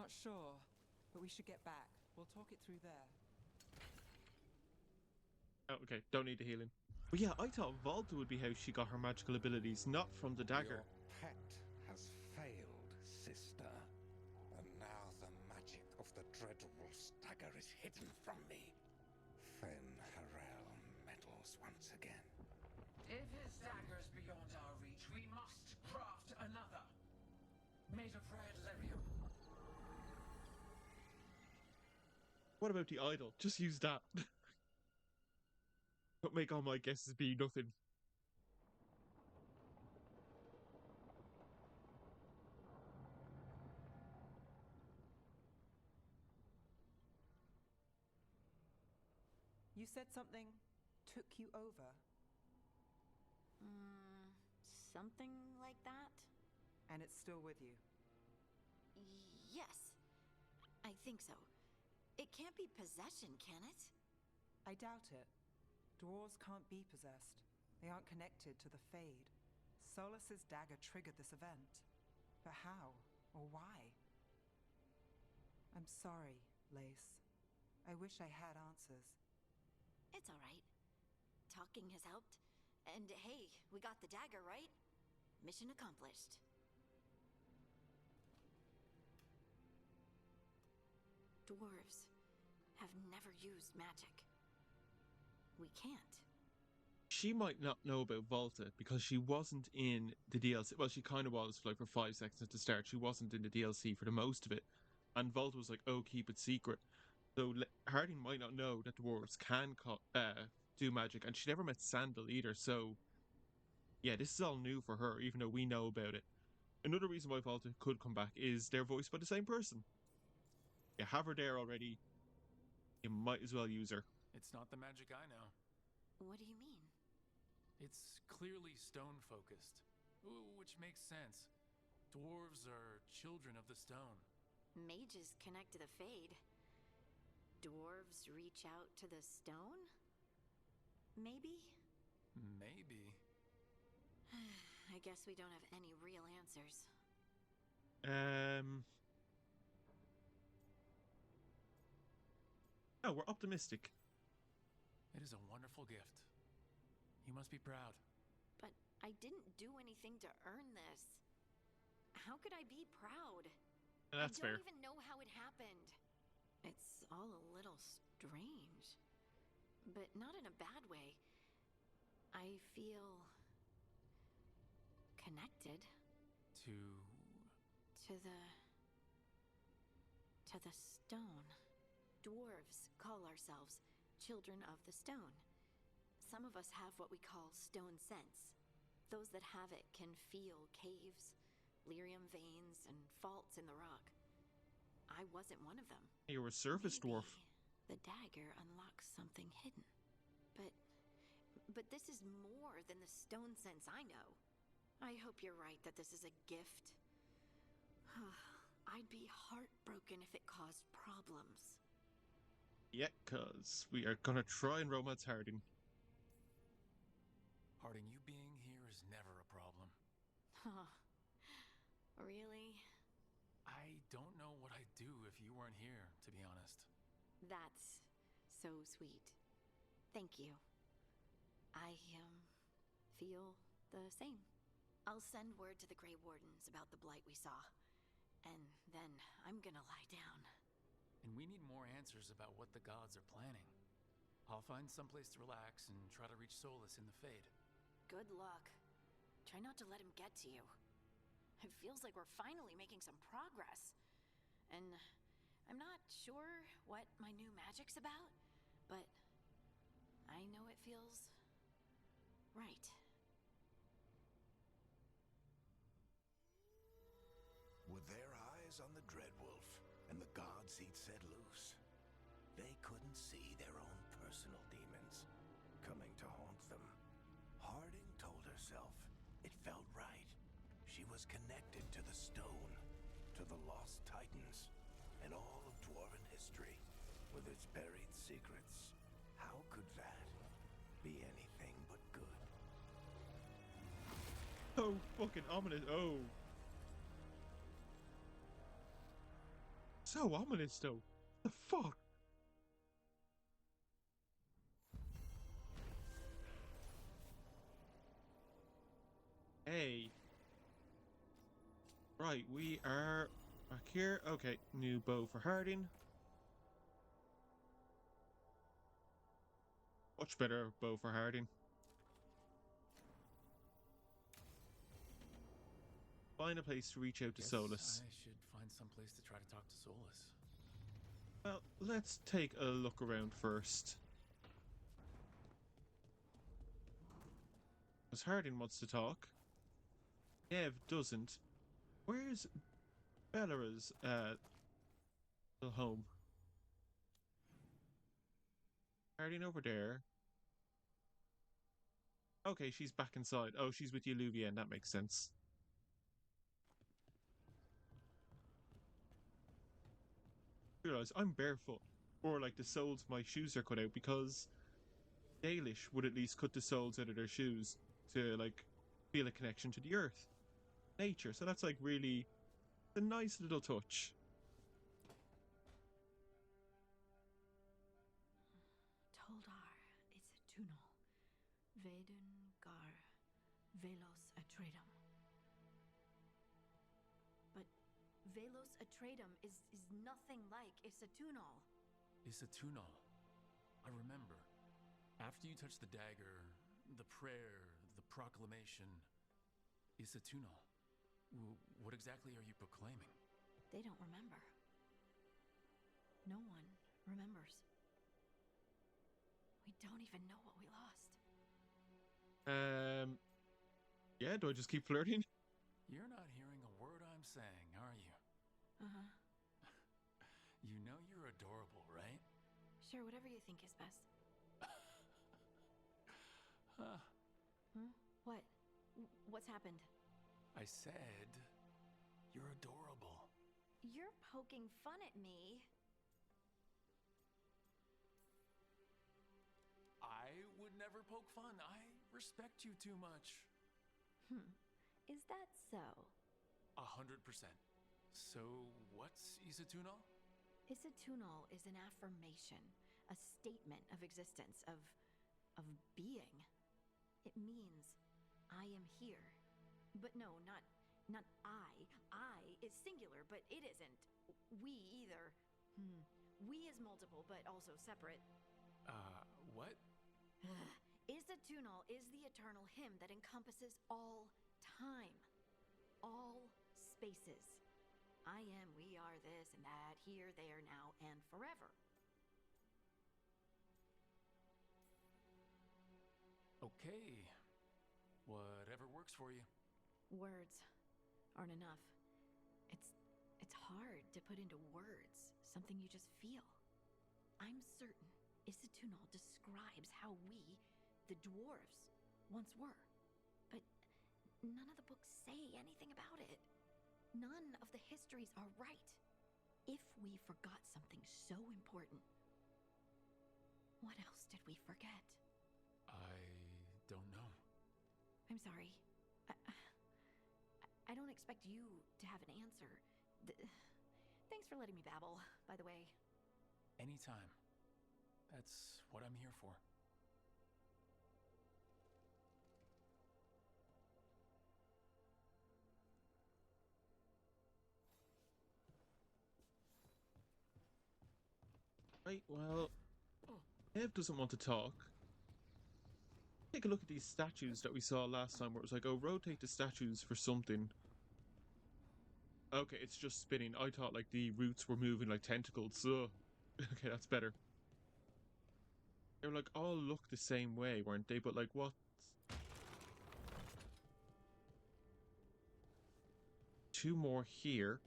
Not sure, but we should get back. We'll talk it through there. Oh, okay, don't need the healing. But yeah, I thought Volta would be how she got her magical abilities, not from the dagger. Your pet has failed, sister. And now the magic of the Dreadwolf's dagger is hidden from me. Fen Harel meddles once again. If his dagger's beyond our reach, we must craft another. Made of red lyrium. What about the idol? Just use that. Don't make all my guesses be nothing. You said something took you over. Something like that? And it's still with you. Yes. I think so. It can't be possession, can it? I doubt it. Dwarves can't be possessed. They aren't connected to the Fade. Solus's dagger triggered this event. But how? Or why? I'm sorry, Lace. I wish I had answers. It's all right. Talking has helped. And hey, we got the dagger, right? Mission accomplished. Dwarves have never used magic. We can't. She might not know about Volta because she wasn't in the DLC. Well, she kind of was like for 5 seconds at the start. She wasn't in the DLC for the most of it. And Volta was like, oh, keep it secret. So Harding might not know that dwarves can do magic. And she never met Sandal either. So, yeah, this is all new for her, even though we know about it. Another reason why Volta could come back is they're voiced by the same person. You have her there already. You might as well use her. It's not the magic I know. What do you mean? It's clearly stone-focused, which makes sense. Dwarves are children of the stone. Mages connect to the Fade. Dwarves reach out to the stone? Maybe? Maybe. I guess we don't have any real answers. Oh, we're optimistic. It is a wonderful gift. You must be proud. But I didn't do anything to earn this. How could I be proud? That's fair. I don't even know how it happened. It's all a little strange. But not in a bad way. I feel connected. To the stone. Dwarves call ourselves children of the stone. Some of us have what we call stone sense. Those that have it can feel caves, lyrium veins, and faults in the rock. I wasn't one of them. You were a surface dwarf. The dagger unlocks something hidden. But this is more than the stone sense I know. I hope you're right that this is a gift. I'd be heartbroken if it caused problems. Yeah, cause we are gonna try and romance Harding. Harding, you being here is never a problem. Huh. Really? I don't know what I'd do if you weren't here, to be honest. That's so sweet. Thank you. I, feel the same. I'll send word to the Grey Wardens about the blight we saw. And then I'm gonna lie down. And we need more answers about what the gods are planning. I'll find someplace to relax and try to reach Solus in the Fade. Good luck. Try not to let him get to you. It feels like we're finally making some progress. And I'm not sure what my new magic's about, but I know it feels right. With their eyes on the Dreadwolf and the gods he'd set loose, they couldn't see their own personal demons coming to haunt them. Harding told herself it felt right. She was connected to the stone, to the lost titans, and all of dwarven history, with its buried secrets. How could that be anything but good? Oh, fucking ominous. Oh. so ominous, though. The fuck? Hey. Right, we are back here. Okay, new bow for Harding. Much better bow for Harding. Find a place to reach out to Solus. I should find some place to try to talk to Solus. Well, let's take a look around first. Because Harding wants to talk. Ev doesn't. Where's Bellara's home? Harding over there. Okay, she's back inside. Oh, she's with Eluvian. That makes sense. Realize I'm barefoot, or like the soles of my shoes are cut out, because Dalish would at least cut the soles out of their shoes to like feel a connection to the earth, nature. So that's like really a nice little touch. Toldar, it's a tunal. Veilguard, Velos Atreidim. But Velos Atreidim is nothing like Isatunal. Isatunal. I remember. After you touched the dagger, the prayer, the proclamation. Isatunal. What exactly are you proclaiming? They don't remember. No one remembers. We don't even know what we lost. Yeah, do I just keep flirting? You're not hearing a word I'm saying, are you? Uh-huh. You know you're adorable, right? Sure, whatever you think is best. Huh. What? What's happened? I said, you're adorable. You're poking fun at me. I would never poke fun. I respect you too much. Is that so? 100%. So, what's Isatunal? Isatunal is an affirmation, a statement of existence, of being. It means I am here. But no, not I. I is singular, but it isn't. We either. We is multiple, but also separate. What? Isatunal is the eternal hymn that encompasses all time, all spaces. I am, we are, this and that, here, there, now, and forever. Okay. Whatever works for you. Words aren't enough. It's hard to put into words something you just feel. I'm certain Isatunal describes how we, the dwarves, once were. But none of the books say anything about it. None of the histories are right. If we forgot something so important, what else did we forget? I don't know. I'm sorry. I don't expect you to have an answer. Thanks for letting me babble, by the way. Anytime. That's what I'm here for. Right, well, Ev doesn't want to talk. Take a look at these statues that we saw last time where it was like, oh, rotate the statues for something. Okay, it's just spinning. I thought like the roots were moving like tentacles. Ugh. Okay, that's better. They were like all look the same way, weren't they? But like what? Two more here.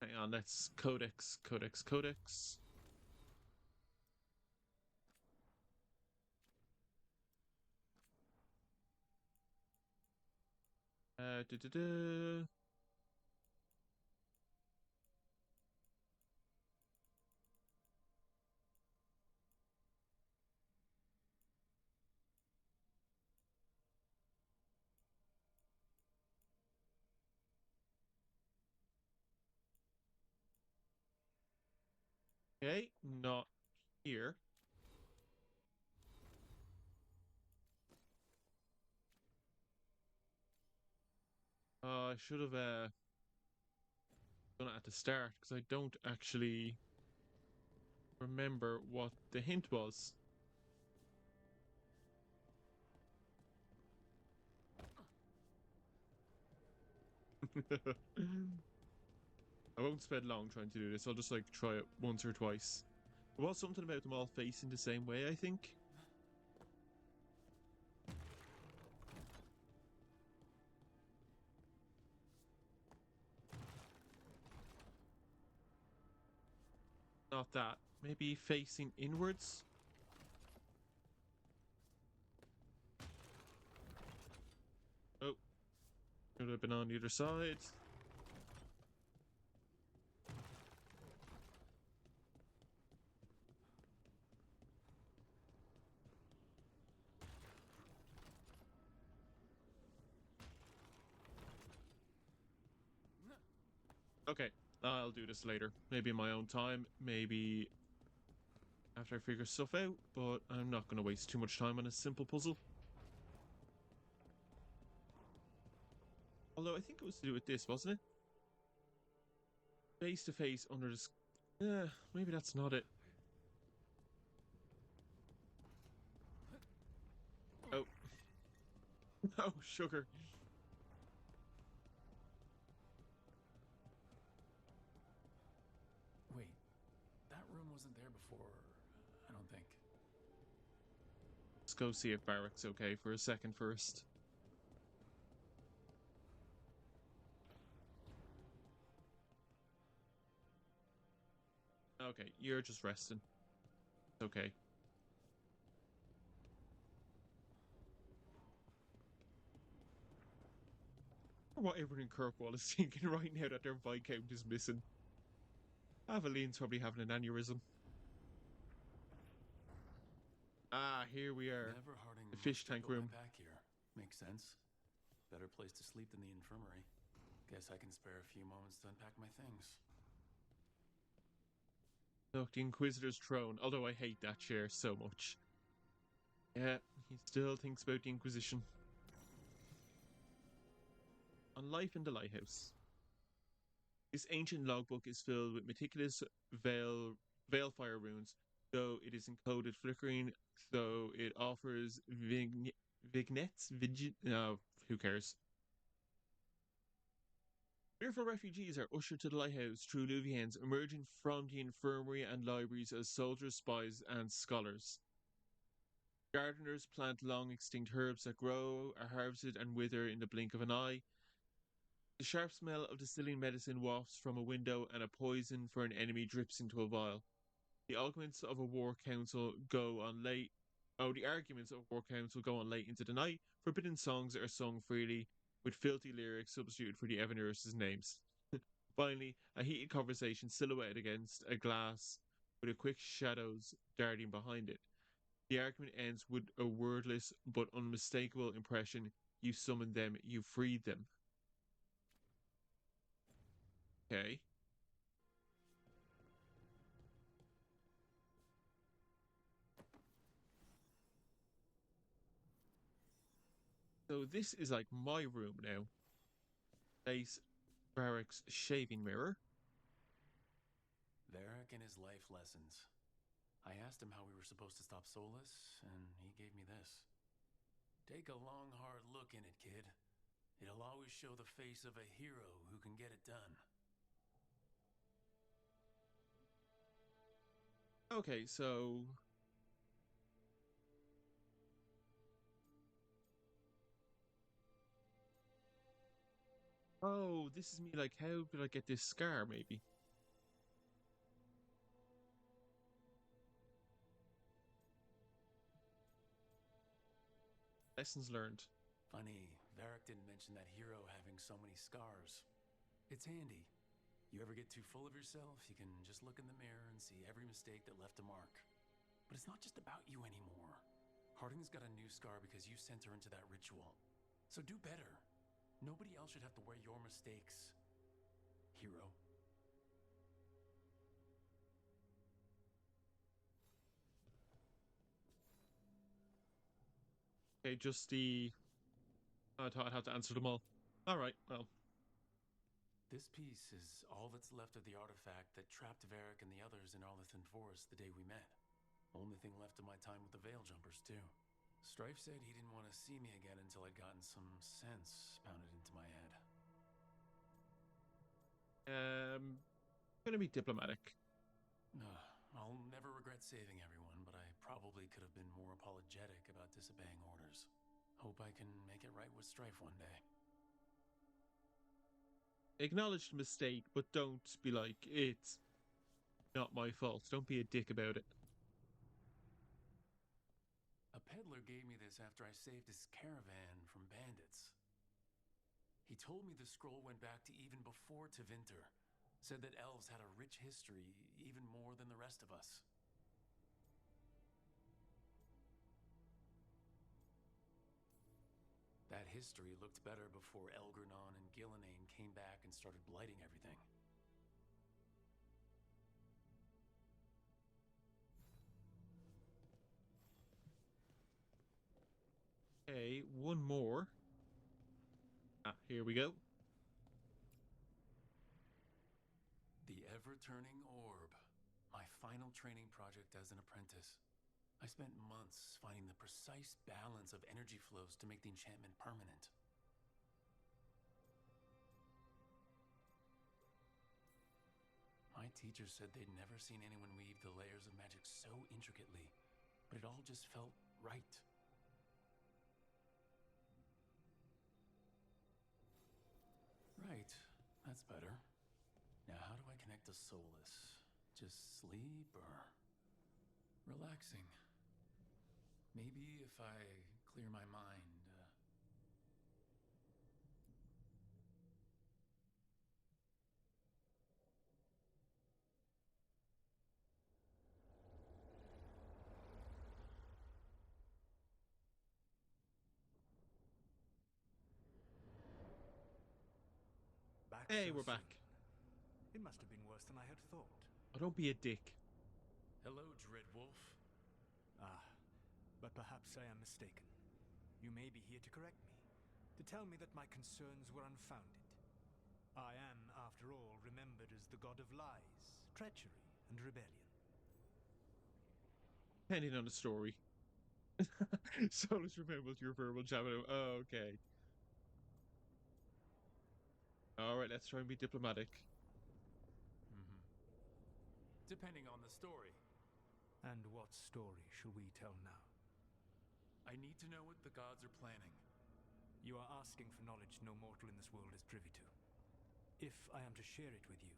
Hang on, let's codex. Da-da-da. Okay, not here. I should have done it at the start because I don't actually remember what the hint was. I won't spend long trying to do this. I'll just like try it once or twice. There was something about them all facing the same way, I think. Not that. Maybe facing inwards? Oh. Should have been on the other side. Okay, I'll do this later. Maybe in my own time, maybe after I figure stuff out, but I'm not going to waste too much time on a simple puzzle. Although I think it was to do with this, wasn't it? Face to face under the... Yeah, maybe that's not it. Oh. Oh, sugar. Wait, that room wasn't there before, I don't think. Let's go see if Barrack's okay for a second first. Okay, you're just resting. It's okay. What everyone in Kirkwall is thinking right now that their Viscount is missing. Aveline's probably having an aneurysm. Ah, here we are. Never Harding The fish tank room. Back here. Makes sense. Better place to sleep than the infirmary. Guess I can spare a few moments to unpack my things. Look, the Inquisitor's throne, although I hate that chair so much. Yeah, he still thinks about the Inquisition. On life in the lighthouse. This ancient logbook is filled with meticulous veilfire runes, though it is encoded flickering, though it offers vignettes. No, who cares? Fearful refugees are ushered to the lighthouse through Luvians, emerging from the infirmary and libraries as soldiers, spies, and scholars. Gardeners plant long extinct herbs that grow, are harvested, and wither in the blink of an eye. The sharp smell of distilling medicine wafts from a window, and a poison for an enemy drips into a vial. The arguments of a war council go on late. Oh, the arguments of war council go on late into the night. Forbidden songs are sung freely, with filthy lyrics substituted for the Evanurus' names. Finally, a heated conversation silhouetted against a glass, with a quick shadows darting behind it. The argument ends with a wordless but unmistakable impression: you summoned them, you freed them. Okay. So this is like my room now. Ace Barrack's shaving mirror. Varric and his life lessons. I asked him how we were supposed to stop Solus, and he gave me this. Take a long, hard look in it, kid. It'll always show the face of a hero who can get it done. Okay, so... Oh, this is me, like, how did I get this scar, maybe? Lessons learned. Funny, Varric didn't mention that hero having so many scars. It's handy. You ever get too full of yourself, you can just look in the mirror and see every mistake that left a mark. But it's not just about you anymore. Harding's got a new scar because you sent her into that ritual. So do better. Nobody else should have to wear your mistakes, hero. Okay, just the... I thought I'd have to answer them all. Alright, well. This piece is all that's left of the artifact that trapped Varric and the others in Arlington Forest the day we met. Only thing left of my time with the Veiljumpers, too. Strife said he didn't want to see me again until I'd gotten some sense pounded into my head. Gonna be diplomatic. I'll never regret saving everyone, but I probably could have been more apologetic about disobeying orders. Hope I can make it right with Strife one day. Acknowledge the mistake, but don't be like, it's not my fault. Don't be a dick about it. A peddler gave me this after I saved his caravan from bandits. He told me the scroll went back to even before Tevinter. Said that elves had a rich history, even more than the rest of us. That history looked better before Elgranon and Gillenane came back and started blighting everything. Okay, one more. Here we go. The ever-turning orb. My final training project as an apprentice. I spent months finding the precise balance of energy flows to make the enchantment permanent. My teacher said they'd never seen anyone weave the layers of magic so intricately, but it all just felt right. Right, that's better. Now how do I connect to Solus? Just sleep or relaxing? Maybe if I clear my mind. Hey, we're back. It must have been worse than I had thought. Oh, don't be a dick. Hello, Dreadwolf. But perhaps I am mistaken. You may be here to correct me, to tell me that my concerns were unfounded. I am, after all, remembered as the god of lies, treachery, and rebellion. Depending on the story. Solus remembers your verbal jabber. Oh, okay. Alright, let's try and be diplomatic. Depending on the story. And what story shall we tell now? I need to know what the gods are planning. You are asking for knowledge no mortal in this world is privy to. If I am to share it with you,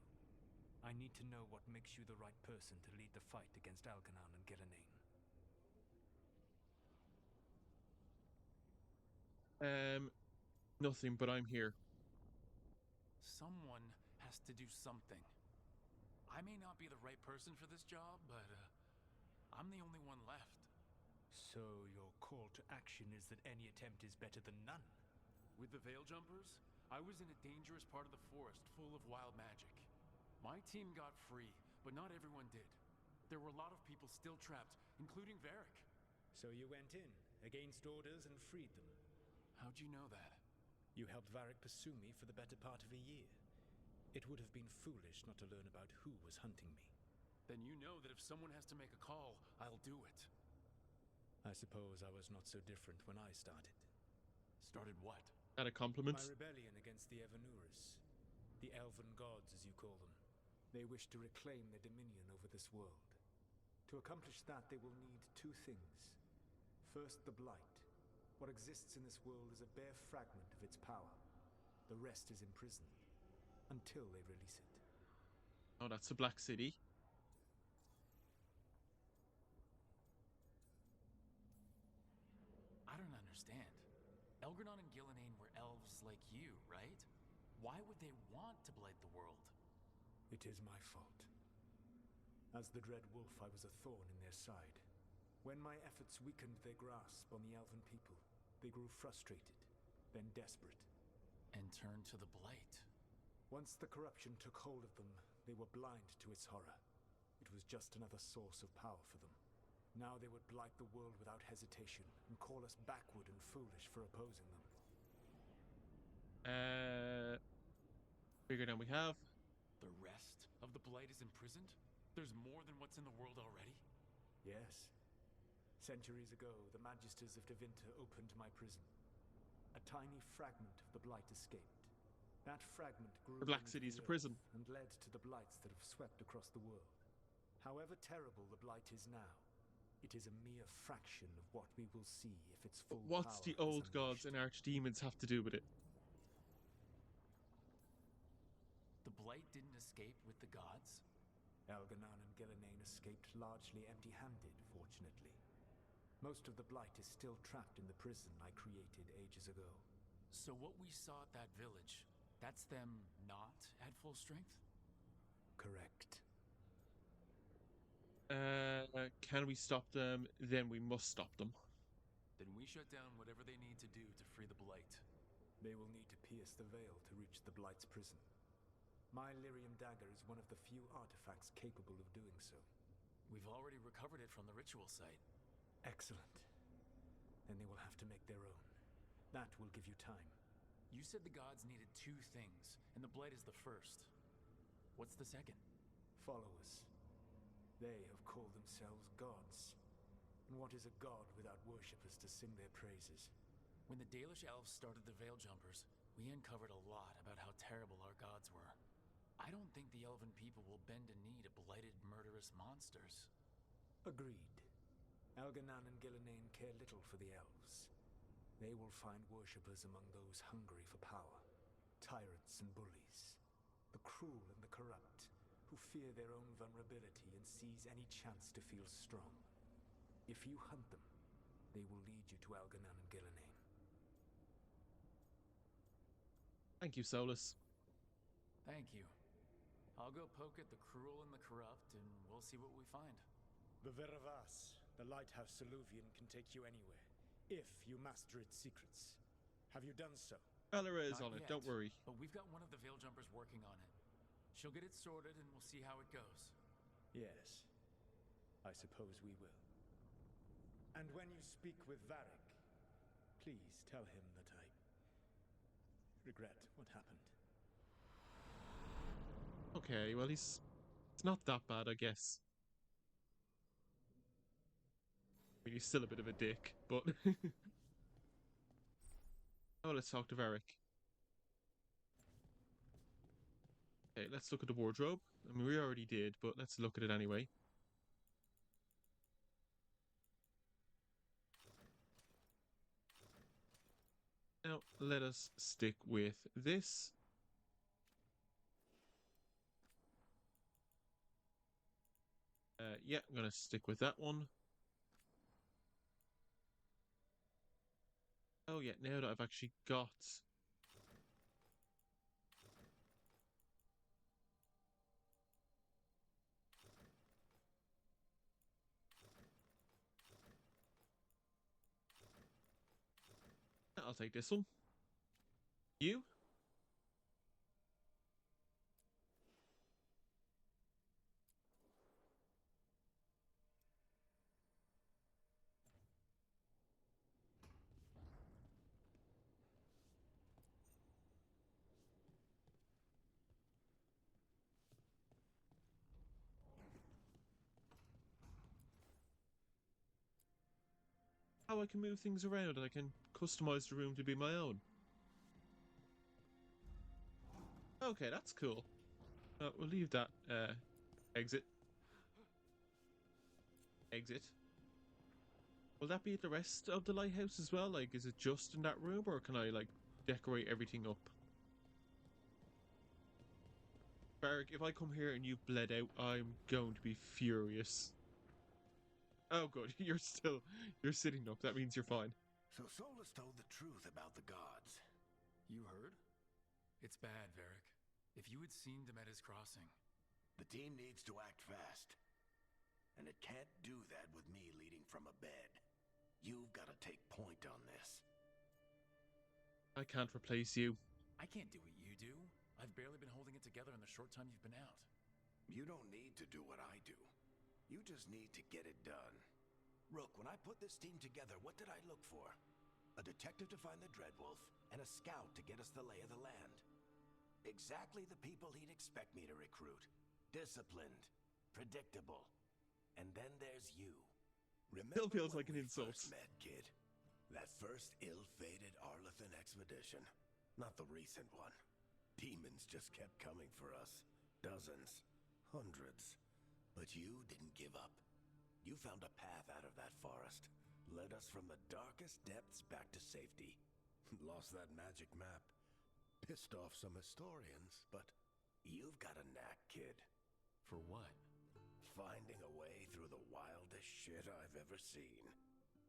I need to know what makes you the right person to lead the fight against Algernon and Gillenane. Nothing, but I'm here. Someone has to do something. I may not be the right person for this job, but I'm the only one left. So your call to action is that any attempt is better than none? With the Veiljumpers, I was in a dangerous part of the forest full of wild magic. My team got free, but not everyone did. There were a lot of people still trapped, including Varric. So you went in, against orders, and freed them? How'd you know that? You helped Varric pursue me for the better part of a year. It would have been foolish not to learn about who was hunting me. Then you know that if someone has to make a call, I'll do it. I suppose I was not so different when I started. Started what? That a compliment? My rebellion against the Evanurus. The elven gods, as you call them. They wish to reclaim their dominion over this world. To accomplish that, they will need two things. First, the Blight. What exists in this world is a bare fragment of its power. The rest is imprisoned. Until they release it. Oh, that's the Black City. I don't understand. Elgranon and Gillenane were elves like you, right? Why would they want to blight the world? It is my fault. As the Dread Wolf, I was a thorn in their side. When my efforts weakened their grasp on the elven people, they grew frustrated, then desperate. And turned to the blight. Once the corruption took hold of them, they were blind to its horror. It was just another source of power for them. Now they would blight the world without hesitation and call us backward and foolish for opposing them. Bigger than we have. The rest of the Blight is imprisoned? There's more than what's in the world already? Yes. Centuries ago, the Magisters of Tevinter opened my prison. A tiny fragment of the Blight escaped. That fragment grew The Black beneath City is the a prison. earth and led to the Blights that have swept across the world. However terrible the Blight is now, it is a mere fraction of what we will see if its full What's power the is old gods unleashed. and archdemons have to do with it? The Blight didn't escape with the gods? Elganan and Gillenane escaped largely empty-handed, fortunately. Most of the Blight is still trapped in the prison I created ages ago. So what we saw at that village, that's them not at full strength? Correct. Can we stop them? Then we must stop them. Then we shut down whatever they need to do to free the Blight. They will need to pierce the veil to reach the Blight's prison. My lyrium dagger is one of the few artifacts capable of doing so. We've already recovered it from the ritual site. Excellent. Then they will have to make their own. That will give you time. You said the gods needed 2 things, and the Blight is the first. What's the second? Followers. They have called themselves gods. And what is a god without worshippers to sing their praises? When the Dalish elves started the Veil Jumpers, we uncovered a lot about how terrible our gods were. I don't think the elven people will bend a knee to blighted, murderous monsters. Agreed. Elganan and Gillenane care little for the elves. They will find worshippers among those hungry for power. Tyrants and bullies. The cruel and the corrupt, who fear their own vulnerability and seize any chance to feel strong. If you hunt them, they will lead you to Elganan and Gillenane. Thank you, Solus. Thank you. I'll go poke at the cruel and the corrupt, and we'll see what we find. The Veravas, the lighthouse Soluvian, can take you anywhere, if you master its secrets. Have you done so? Valera is Not on it, yet, don't worry. But we've got one of the Veil Jumpers working on it. She'll get it sorted, and we'll see how it goes. Yes. I suppose we will. And when you speak with Varric, please tell him that I regret what happened. Okay, well it's not that bad, I guess. I mean, he's still a bit of a dick, but oh, let's talk to Varric. Okay, let's look at the wardrobe. I mean, we already did, but let's look at it anyway. Now, let us stick with this. Yeah, I'm gonna stick with that one. Oh yeah, now that I've actually got... I'll take this one. You? How I can move things around and I can customize the room to be my own. Okay, that's cool. We'll leave that. Exit. Exit. Will that be at the rest of the lighthouse as well? Like, is it just in that room, or can I, like, decorate everything up? Varric, if I come here and you've bled out, I'm going to be furious. Oh, good. You're sitting up. That means you're fine. So Solus told the truth about the gods. You heard? It's bad, Varric. If you had seen Demeda's crossing... The team needs to act fast. And it can't do that with me leading from a bed. You've got to take point on this. I can't replace you. I can't do what you do. I've barely been holding it together in the short time you've been out. You don't need to do what I do. You just need to get it done. when I put this team together, what did I look for? A detective to find the Dreadwolf, and a scout to get us the lay of the land. Exactly the people he'd expect me to recruit. Disciplined, predictable. And then there's you. Remember Still feels when like an we insult. first met, kid? That first ill-fated Arlathan expedition. Not the recent one. Demons just kept coming for us. Dozens. Hundreds. But you didn't give up. You found a path out of that forest. Led us from the darkest depths back to safety. Lost that magic map. Pissed off some historians, but you've got a knack, kid. For what? Finding a way through the wildest shit I've ever seen.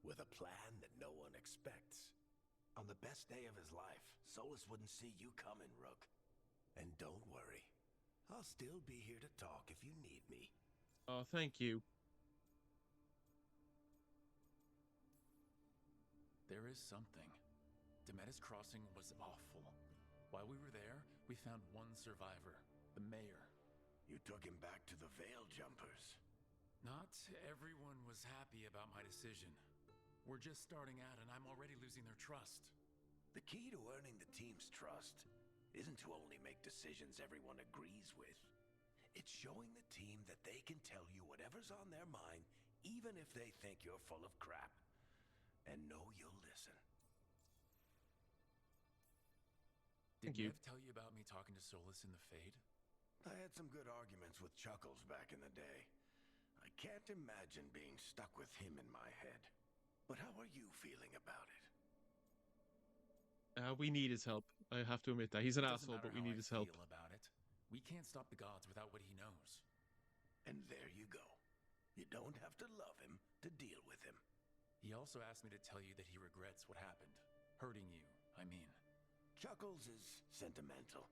With a plan that no one expects. On the best day of his life, Solus wouldn't see you coming, Rook. And don't worry. I'll still be here to talk if you need me. Oh, thank you. There is something. Demetis Crossing was awful. While we were there, we found one survivor, the mayor. You took him back to the Veil Jumpers. Not everyone was happy about my decision. We're just starting out and I'm already losing their trust. The key to earning the team's trust isn't to only make decisions everyone agrees with. It's showing the team that they can tell you whatever's on their mind, even if they think you're full of crap. And know you'll listen. Did Thank you. Nev tell you about me talking to Solus in the Fade? I had some good arguments with Chuckles back in the day. I can't imagine being stuck with him in my head. But how are you feeling about it? We need his help. I have to admit that. He's an Doesn't asshole, matter but we how need I his help. feel about it. We can't stop the gods without what he knows. And there you go. You don't have to love him to deal with him. He also asked me to tell you that he regrets what happened. Hurting you, I mean. Chuckles is sentimental.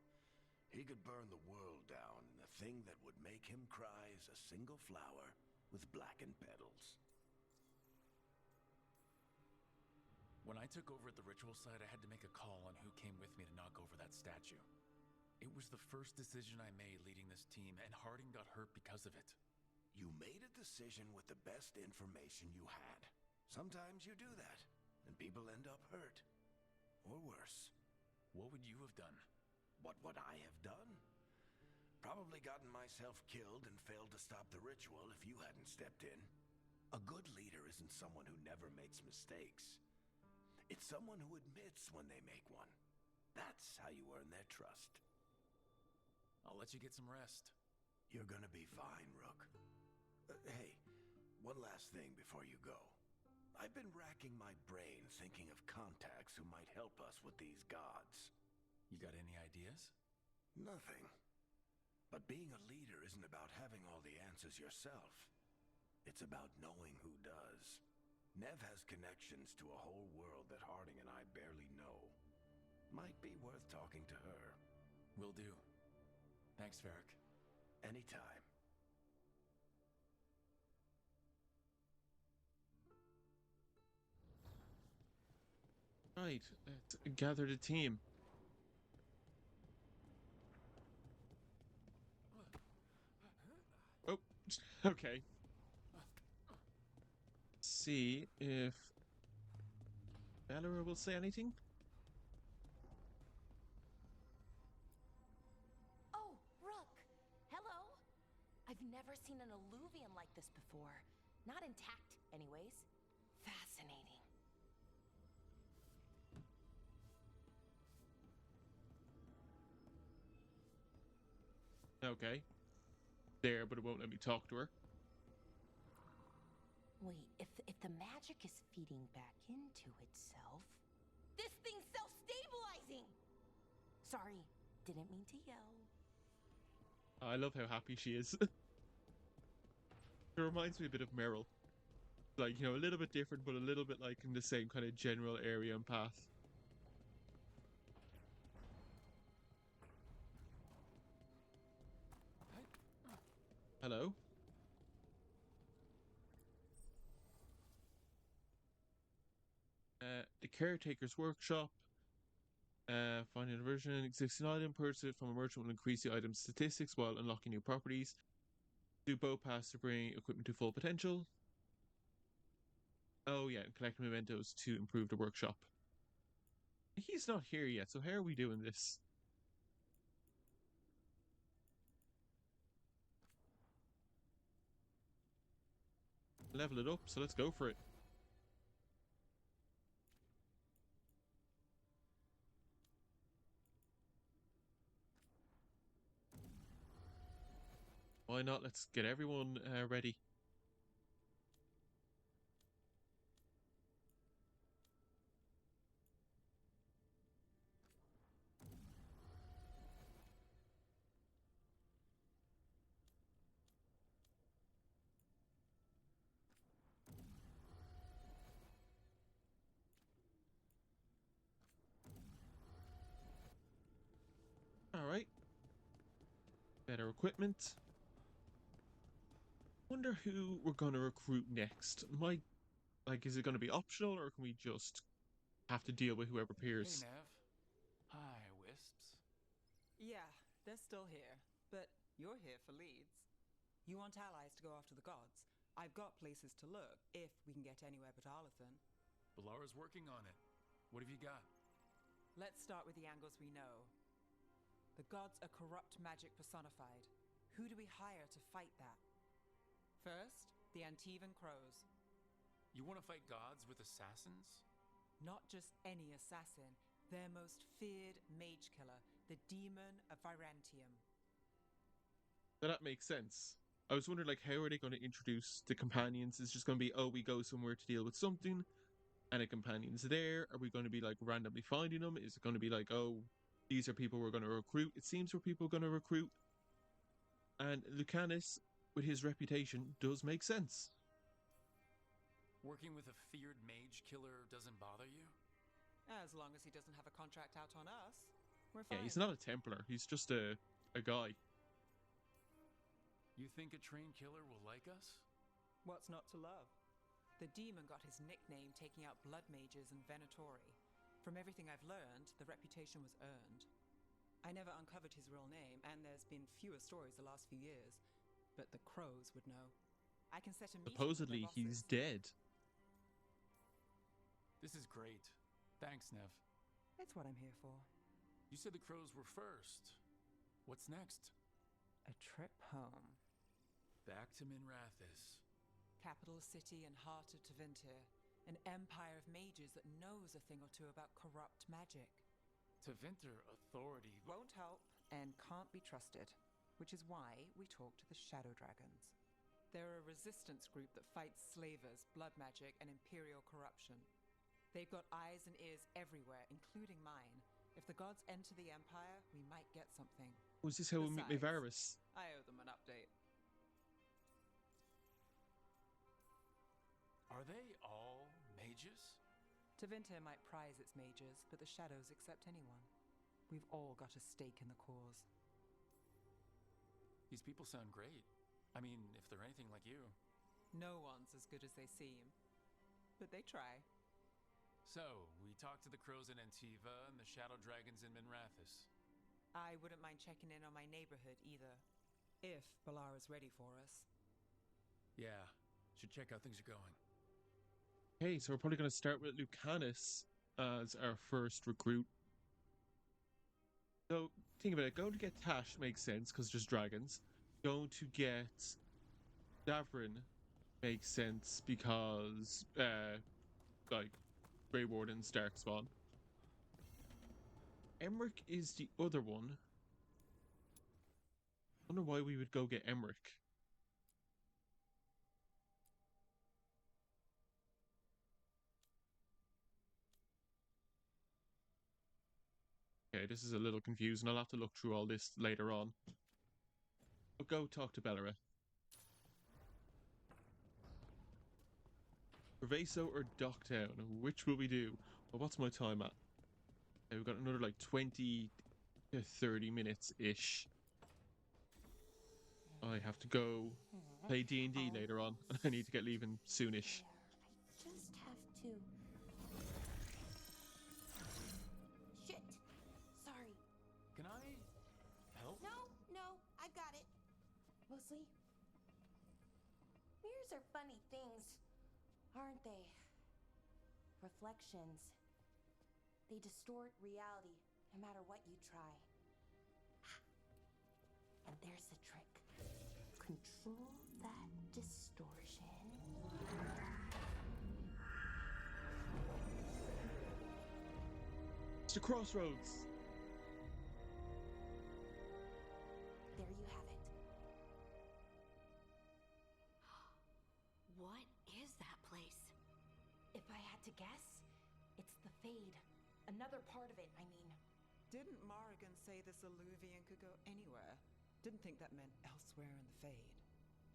He could burn the world down, and the thing that would make him cry is a single flower with blackened petals. When I took over at the ritual site, I had to make a call on who came with me to knock over that statue. It was the first decision I made leading this team, and Harding got hurt because of it. You made a decision with the best information you had. Sometimes you do that, and people end up hurt. Or worse. What would you have done? What would I have done? Probably gotten myself killed and failed to stop the ritual if you hadn't stepped in. A good leader isn't someone who never makes mistakes. It's someone who admits when they make one. That's how you earn their trust. I'll let you get some rest. You're gonna be fine, Rook. Hey, one last thing before you go. I've been racking my brain thinking of contacts who might help us with these gods. You got any ideas? Nothing. But being a leader isn't about having all the answers yourself. It's about knowing who does. Nev has connections to a whole world that Harding and I barely know. Might be worth talking to her. Will do. Thanks, Varric. Anytime. Right, let's gather the team. Oh, okay. See if Valera will say anything. Oh, Rook! Hello! I've never seen an illuvian like this before. Not intact, anyways. Fascinating. Okay. There, but it won't let me talk to her. Wait, if the magic is feeding back into itself... This thing's self-stabilizing! Sorry, didn't mean to yell. I love how happy she is. It reminds me a bit of Meryl. Like, you know, a little bit different, but a little bit like in the same kind of general area and path. Hello? The caretaker's workshop. Finding a version of an existing item purchased from a merchant will increase the item's statistics while unlocking new properties. Do bow pass to bring equipment to full potential. Oh yeah, and collect mementos to improve the workshop. He's not here yet, so how are we doing this? Level it up, so let's go for it. Why not? Let's get everyone ready. Alright. Better equipment. Wonder who we're gonna recruit next. Is it gonna be optional, or can we just have to deal with whoever appears? Hey, Nev. Hi, Wisps. Yeah, they're still here, but you're here for leads. You want allies to go after the gods. I've got places to look, if we can get anywhere but Arlathan. Balara's working on it. What have you got? Let's start with the angles we know. The gods are corrupt magic personified. Who do we hire to fight that? First, the Antivan crows. You want to fight gods with assassins? Not just any assassin, their most feared mage killer, the demon of Virantium. Now that makes sense. I was wondering, like, how are they going to introduce the companions? Is it just going to be, oh, we go somewhere to deal with something, and a companion's there? Are we going to be, like, randomly finding them? Is it going to be like, oh, these are people we're going to recruit? It seems we're people going to recruit. And Lucanus, with his reputation, does make sense. Working with a feared mage killer doesn't bother you? As long as he doesn't have a contract out on us, we're fine. Yeah, he's not a Templar. He's just a guy. You think a trained killer will like us? What's not to love? The demon got his nickname taking out blood mages and Venatori. From everything I've learned, the reputation was earned. I never uncovered his real name, and there's been fewer stories the last few years, but the crows would know. I can set a meeting. Supposedly he's dead. This is great. Thanks, Nev. It's what I'm here for. You said the crows were first. What's next? A trip home. Back to Minrathis. Capital city and heart of Tevinter. An empire of mages that knows a thing or two about corrupt magic. Tevinter authority won't help and can't be trusted, which is why we talk to the Shadow Dragons. They're a resistance group that fights slavers, blood magic, and imperial corruption. They've got eyes and ears everywhere, including mine. If the gods enter the empire, we might get something. Was this how we meet Varys? I owe them an update. Are they all mages? Tevinter might prize its mages, but the shadows accept anyone. We've all got a stake in the cause. These people sound great. I mean, if they're anything like you. No one's as good as they seem. But they try. So, we talked to the crows in Antiva and the shadow dragons in Minrathis. I wouldn't mind checking in on my neighborhood either. If Balara's ready for us. Yeah, should check how things are going. Okay, so we're probably going to start with Lucanus as our first recruit. So, think about it. Going to get Tash makes sense because there's dragons. Going to get Davrin makes sense because, like, Grey Warden's Darkspawn. Emmerich is the other one. I wonder why we would go get Emmerich. Okay, this is a little confusing. I'll have to look through all this later on. But go talk to Bellara. Reveso or Docktown? Which will we do? Well, what's my time at? Okay, we've got another like 20 to 30 minutes-ish. I have to go play D&D later on, and I need to get leaving soonish. I just have to... Shit! Sorry. Can I help? No, I got it. Mostly, mirrors are funny things, aren't they? reflections. They distort reality, no matter what you try. And there's the trick. Control that distortion. It's the crossroads. There you have it. What is that place? If I had to guess, it's the Fade. Another part of it, I mean. Didn't Morrigan say this Illuvian could go anywhere? Didn't think that meant elsewhere in the Fade.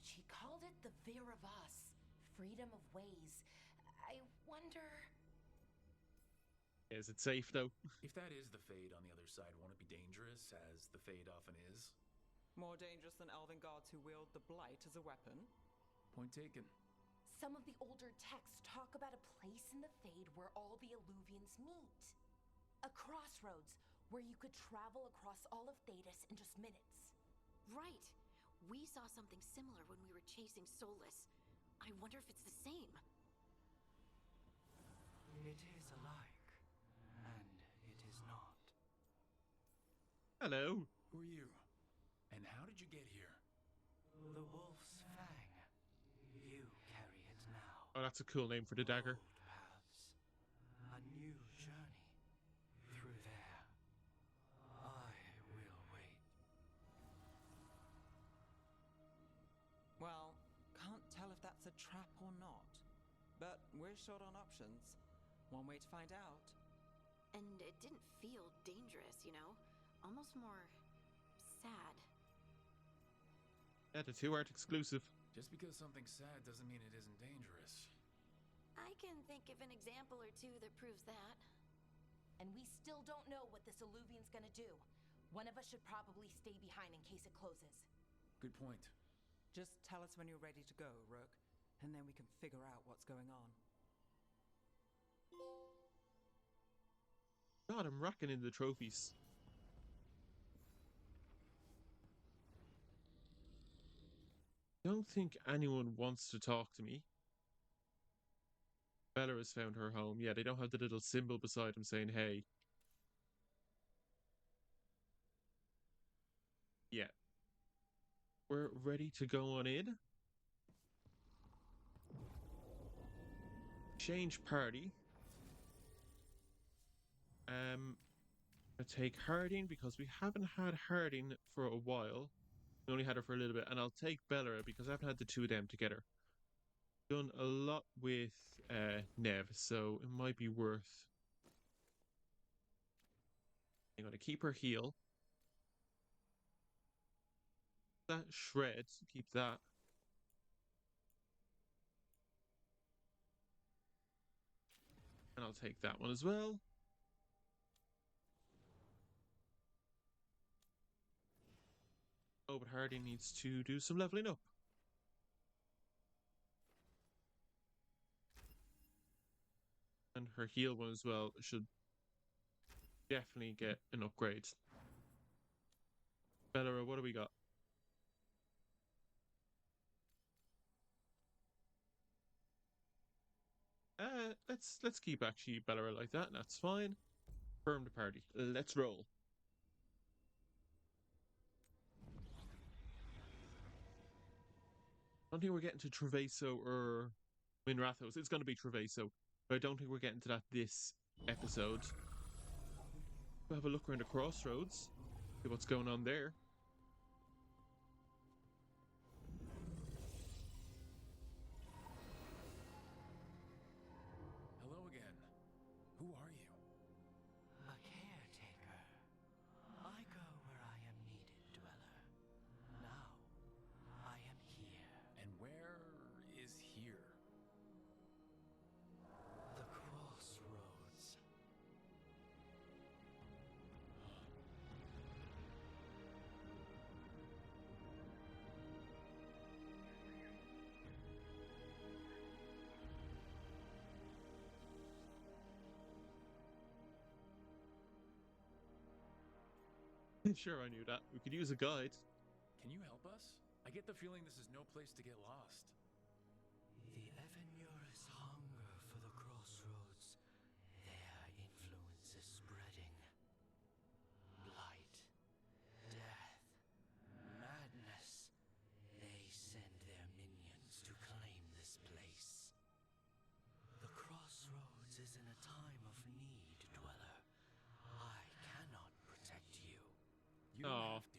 She called it the Vir of Us. Freedom of ways. I wonder... Is it safe, though? If that is the Fade on the other side, won't it be dangerous, as the Fade often is? More dangerous than elven guards who wield the Blight as a weapon? Point taken. Some of the older texts talk about a place in the Fade where all the Illuvians meet. A crossroads where you could travel across all of Thedas in just minutes. Right. We saw something similar when we were chasing Solus. I wonder if it's the same. It is alike, and it is not. Hello. Who are you? And how did you get here? The Wolf's Fang. You carry it now. Oh, that's a cool name for the dagger. Old paths. A new journey. Through there. I will wait. Well, can't tell if that's a trap or not. But we're short on options. One way to find out. And it didn't feel dangerous, you know? Almost more sad. Yeah, the 2-art exclusive. Just because something's sad doesn't mean it isn't dangerous. I can think of an example or two that proves that. And we still don't know what this Illuvian's gonna do. One of us should probably stay behind in case it closes. Good point. Just tell us when you're ready to go, Rook, and then we can figure out what's going on. God, I'm racking in the trophies. Don't think anyone wants to talk to me. Bella has found her home. Yeah, they don't have the little symbol beside them saying, hey. Yeah. We're ready to go on in. Change party. I'll take Harding because we haven't had Harding for a while. We only had her for a little bit, and I'll take Bella because I haven't had the two of them together. Done a lot with Nev, so it might be worth. I'm gonna keep her heal. That shred, keep that. And I'll take that one as well. Oh, but Harding needs to do some leveling up. And her heal one as well should definitely get an upgrade. Bella, what do we got? Let's keep actually Bella like that. That's fine. Firm the party. Let's roll. I don't think we're getting to Trevaso or Minrathos. It's going to be Trevaso, but I don't think we're getting to that this episode. We'll have a look around the crossroads, see what's going on there. Hello again. Who are you? A caretaker. I go where I am needed, dweller. Now, I am here. And where is here? The crossroads. Sure, I knew that. We could use a guide. Can you help us? I get the feeling this is no place to get lost. The Evanurus hunger for the crossroads, is in a time of need, Dweller. I cannot protect you. You don't have to.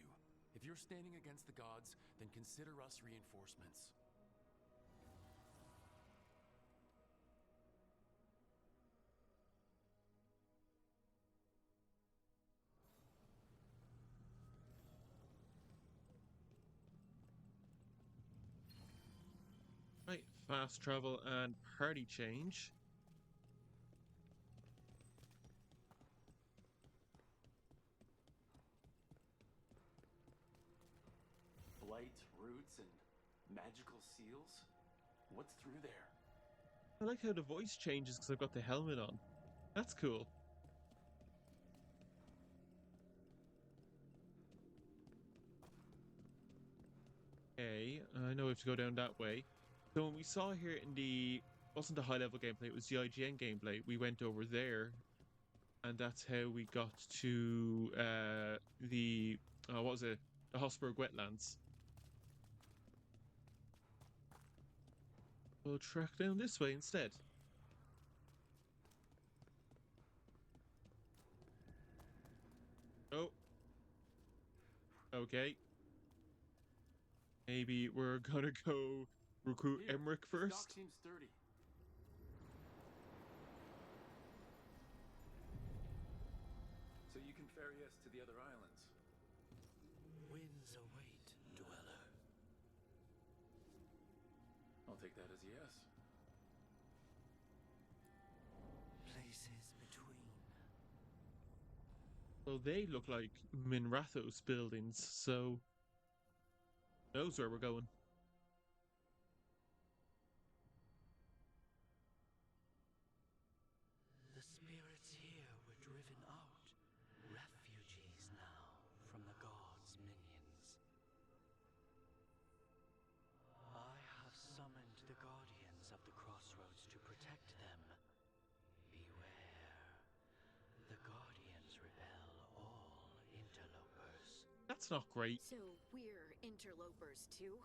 If you're standing against the gods, then consider us reinforcements. Right, fast travel and party change. Blight, roots, and magical seals? What's through there? I like how the voice changes because I've got the helmet on. That's cool. Okay, I know we have to go down that way. So when we saw here in the, wasn't the high level gameplay, it was the IGN gameplay, we went over there and that's how we got to the, what was it? The Hosberg wetlands. We'll track down this way instead. Oh. Okay. Maybe we're gonna go recruit Emmerich first. Dock seems sturdy. So you can ferry us to the other islands. Winds await, Dweller. I'll take that as a yes. Places between. Well, they look like Minrathos buildings, so knows where we're going. The spirits here were driven out, refugees now from the gods' minions. I have summoned the guardians of the crossroads to protect them. Beware. The guardians repel all interlopers. That's not great. So we're interlopers too?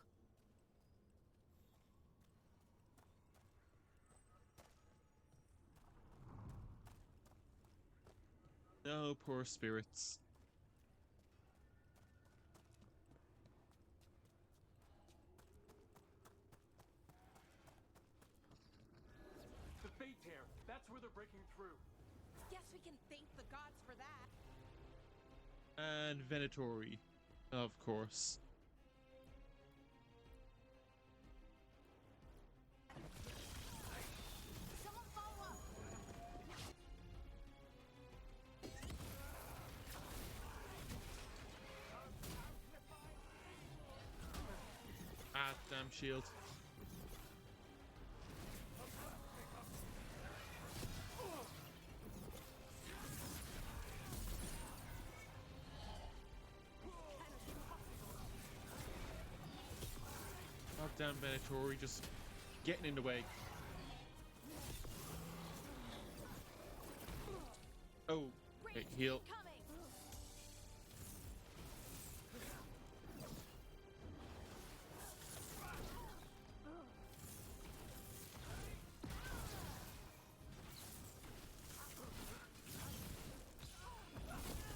No, poor spirits. The Fate Tear! That's where they're breaking through. Guess we can thank the gods for that. And Venatori, of course. Someone follow up. Ah, damn shield. God damn Venatori, just getting in the way. Oh, okay, heal.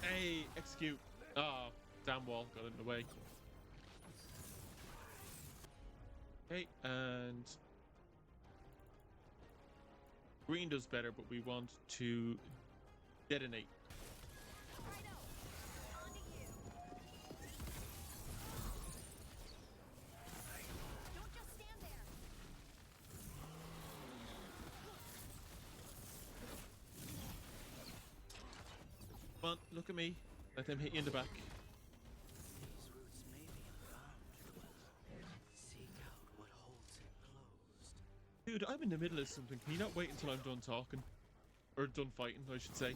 Hey, execute. Ah, damn wall got in the way. Okay, and green does better, but we want to detonate. Don't just stand there. Come on, look at me. Let them hit you in the back. These roots may be unbound, Dweller. Seek out what holds it closed. Dude, I'm in the middle of something. Can you not wait until I'm done talking? Or done fighting, I should say.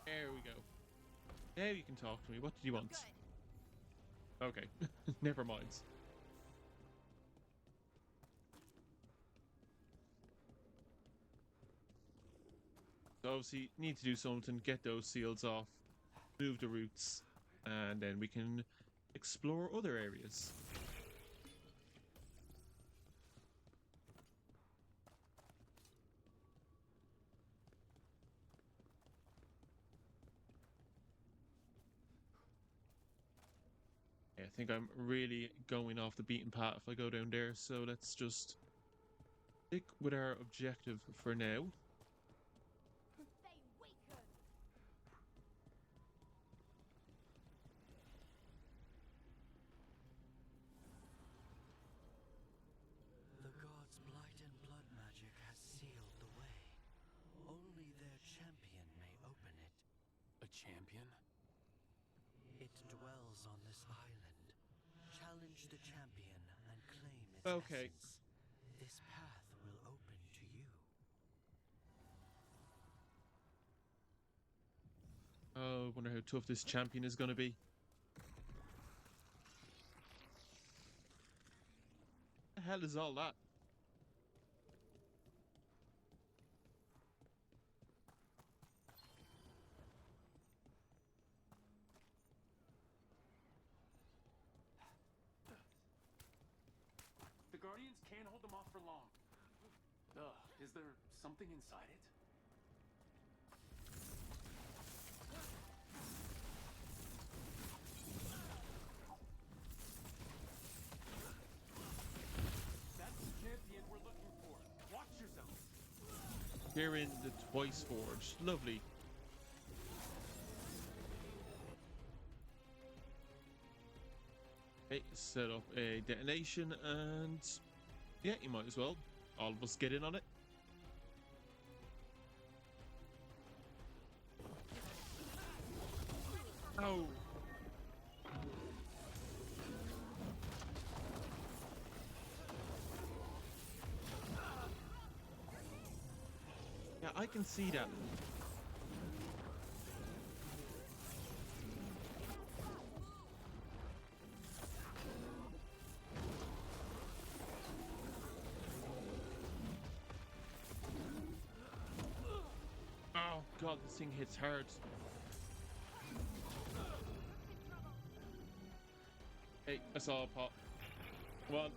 There we go. Now you can talk to me. What did you want? Okay, never mind. So obviously, need to do something, get those seals off, move the roots, and then we can explore other areas. I think I'm really going off the beaten path if I go down there, so let's just stick with our objective for now. The gods' blight and blood magic has sealed the way. Only their champion may open it. A champion? It dwells on this island. Challenge the champion and claim its Okay. essence. This path will open to you. Oh, I wonder how tough this champion is going to be. What the hell is all that? The Guardians can't hold them off for long. Is there something inside it? That's the champion we're looking for. Watch yourself. Here in the Twice Forge. Lovely. Okay, set up a detonation and yeah, you might as well. All of us get in on it. Oh. Yeah, I can see that. Oh god, this thing hits hard. Hey, I saw a pop. Come on.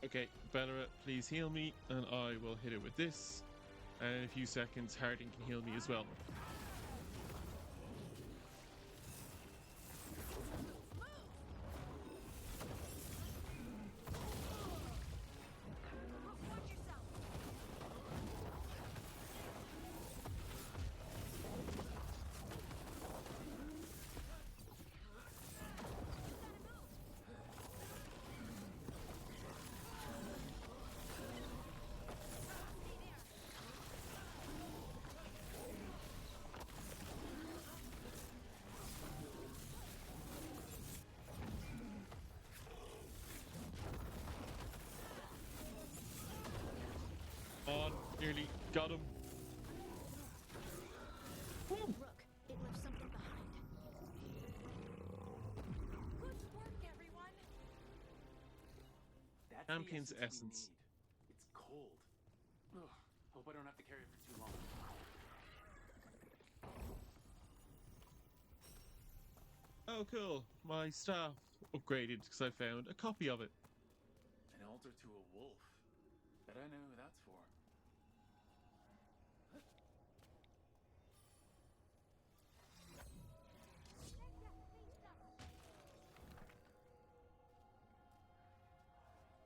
Okay, Bellara, please heal me, and I will hit it with this. And in a few seconds, Harding can heal me as well. On, nearly got him. Rook, it left something behind. Good work, everyone. That's Champion's the essence. we need. It's cold. Ugh, hope I don't have to carry it for too long. Oh, cool. My staff upgraded because I found a copy of it. An altar to a wolf. Bet I know who that's for.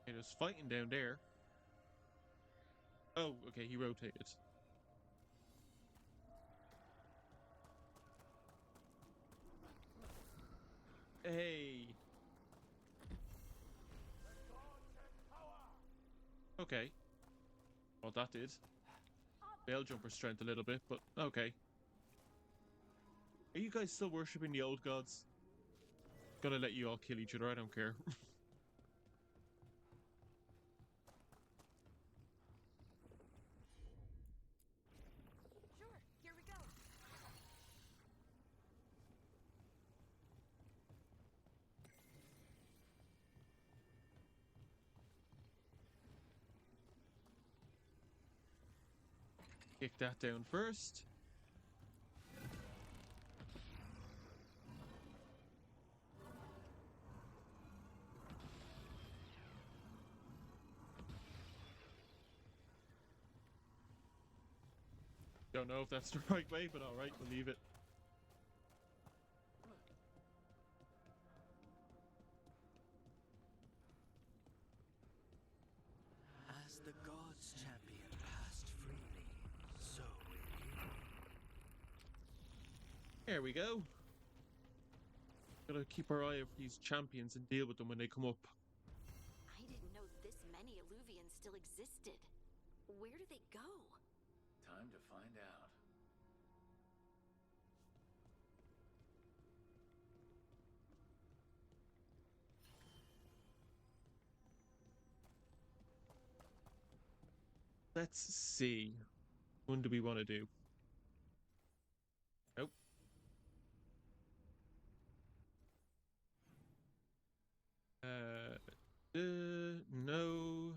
It was fighting down there. Oh, okay, he rotated. Hey. Okay. Well, that did. Veil jumper strength a little bit, but okay. Are you guys still worshipping the old gods? Gonna let you all kill each other, I don't care. Sure, here we go. Kick that down first. Don't know if that's the right way, but alright, we'll leave it. the gods' champion passed freely, so will you. There we go. Gotta keep our eye out for these champions and deal with them when they come up. I didn't know this many Illuvians still existed. Where do they go? Time to find out. Let's see. What do we want to do? Nope. No.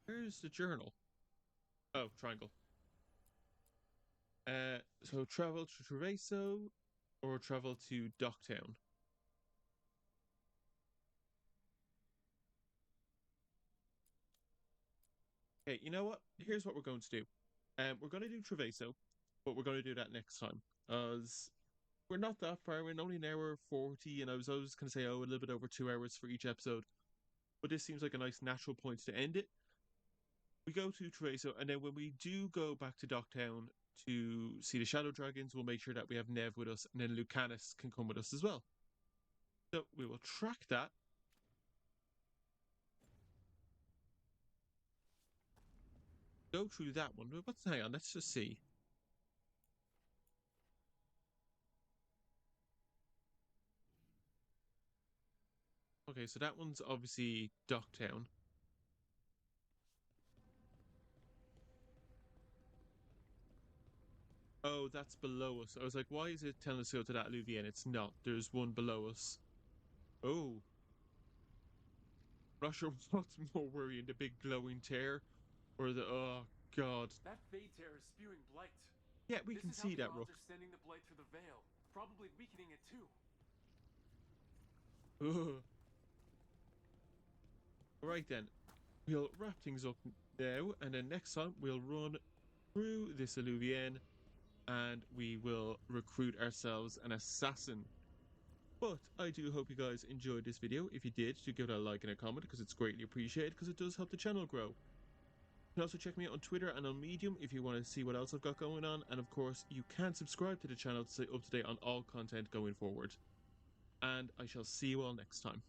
Where's the journal? Oh, triangle. So travel to Trevaso or travel to Docktown? Okay, you know what? Here's what we're going to do. We're going to do Trevaso, but we're going to do that next time. As we're not that far. We're only an hour 40, and I was always going to say, oh, a little bit over 2 hours for each episode. But this seems like a nice natural point to end it. We go to Trevaso, and then when we do go back to Docktown to see the Shadow Dragons, we'll make sure that we have Nev with us, and then Lucanus can come with us as well. So we will track that. Go through that one. Hang on, let's just see. Okay, so that one's obviously Docktown. Oh, that's below us. I was like, why is it telling us to go to that Alluvian? It's not. There's one below us. Oh. I'm not sure what's more worrying, the big glowing tear or the, oh, God. That fade tear is spewing blight. Yeah, we can see that, Rook. This is how the gods are sending the blight through the veil, probably weakening it too. Ugh. Alright then. We'll wrap things up now, and then next time we'll run through this Alluvian and we will recruit ourselves an assassin. But I do hope you guys enjoyed this video. If you did, do give it a like and a comment because it's greatly appreciated, because it does help the channel grow. You can also check me out on Twitter and on Medium if you want to see what else I've got going on. And of course, you can subscribe to the channel to stay up to date on all content going forward. And I shall see you all next time.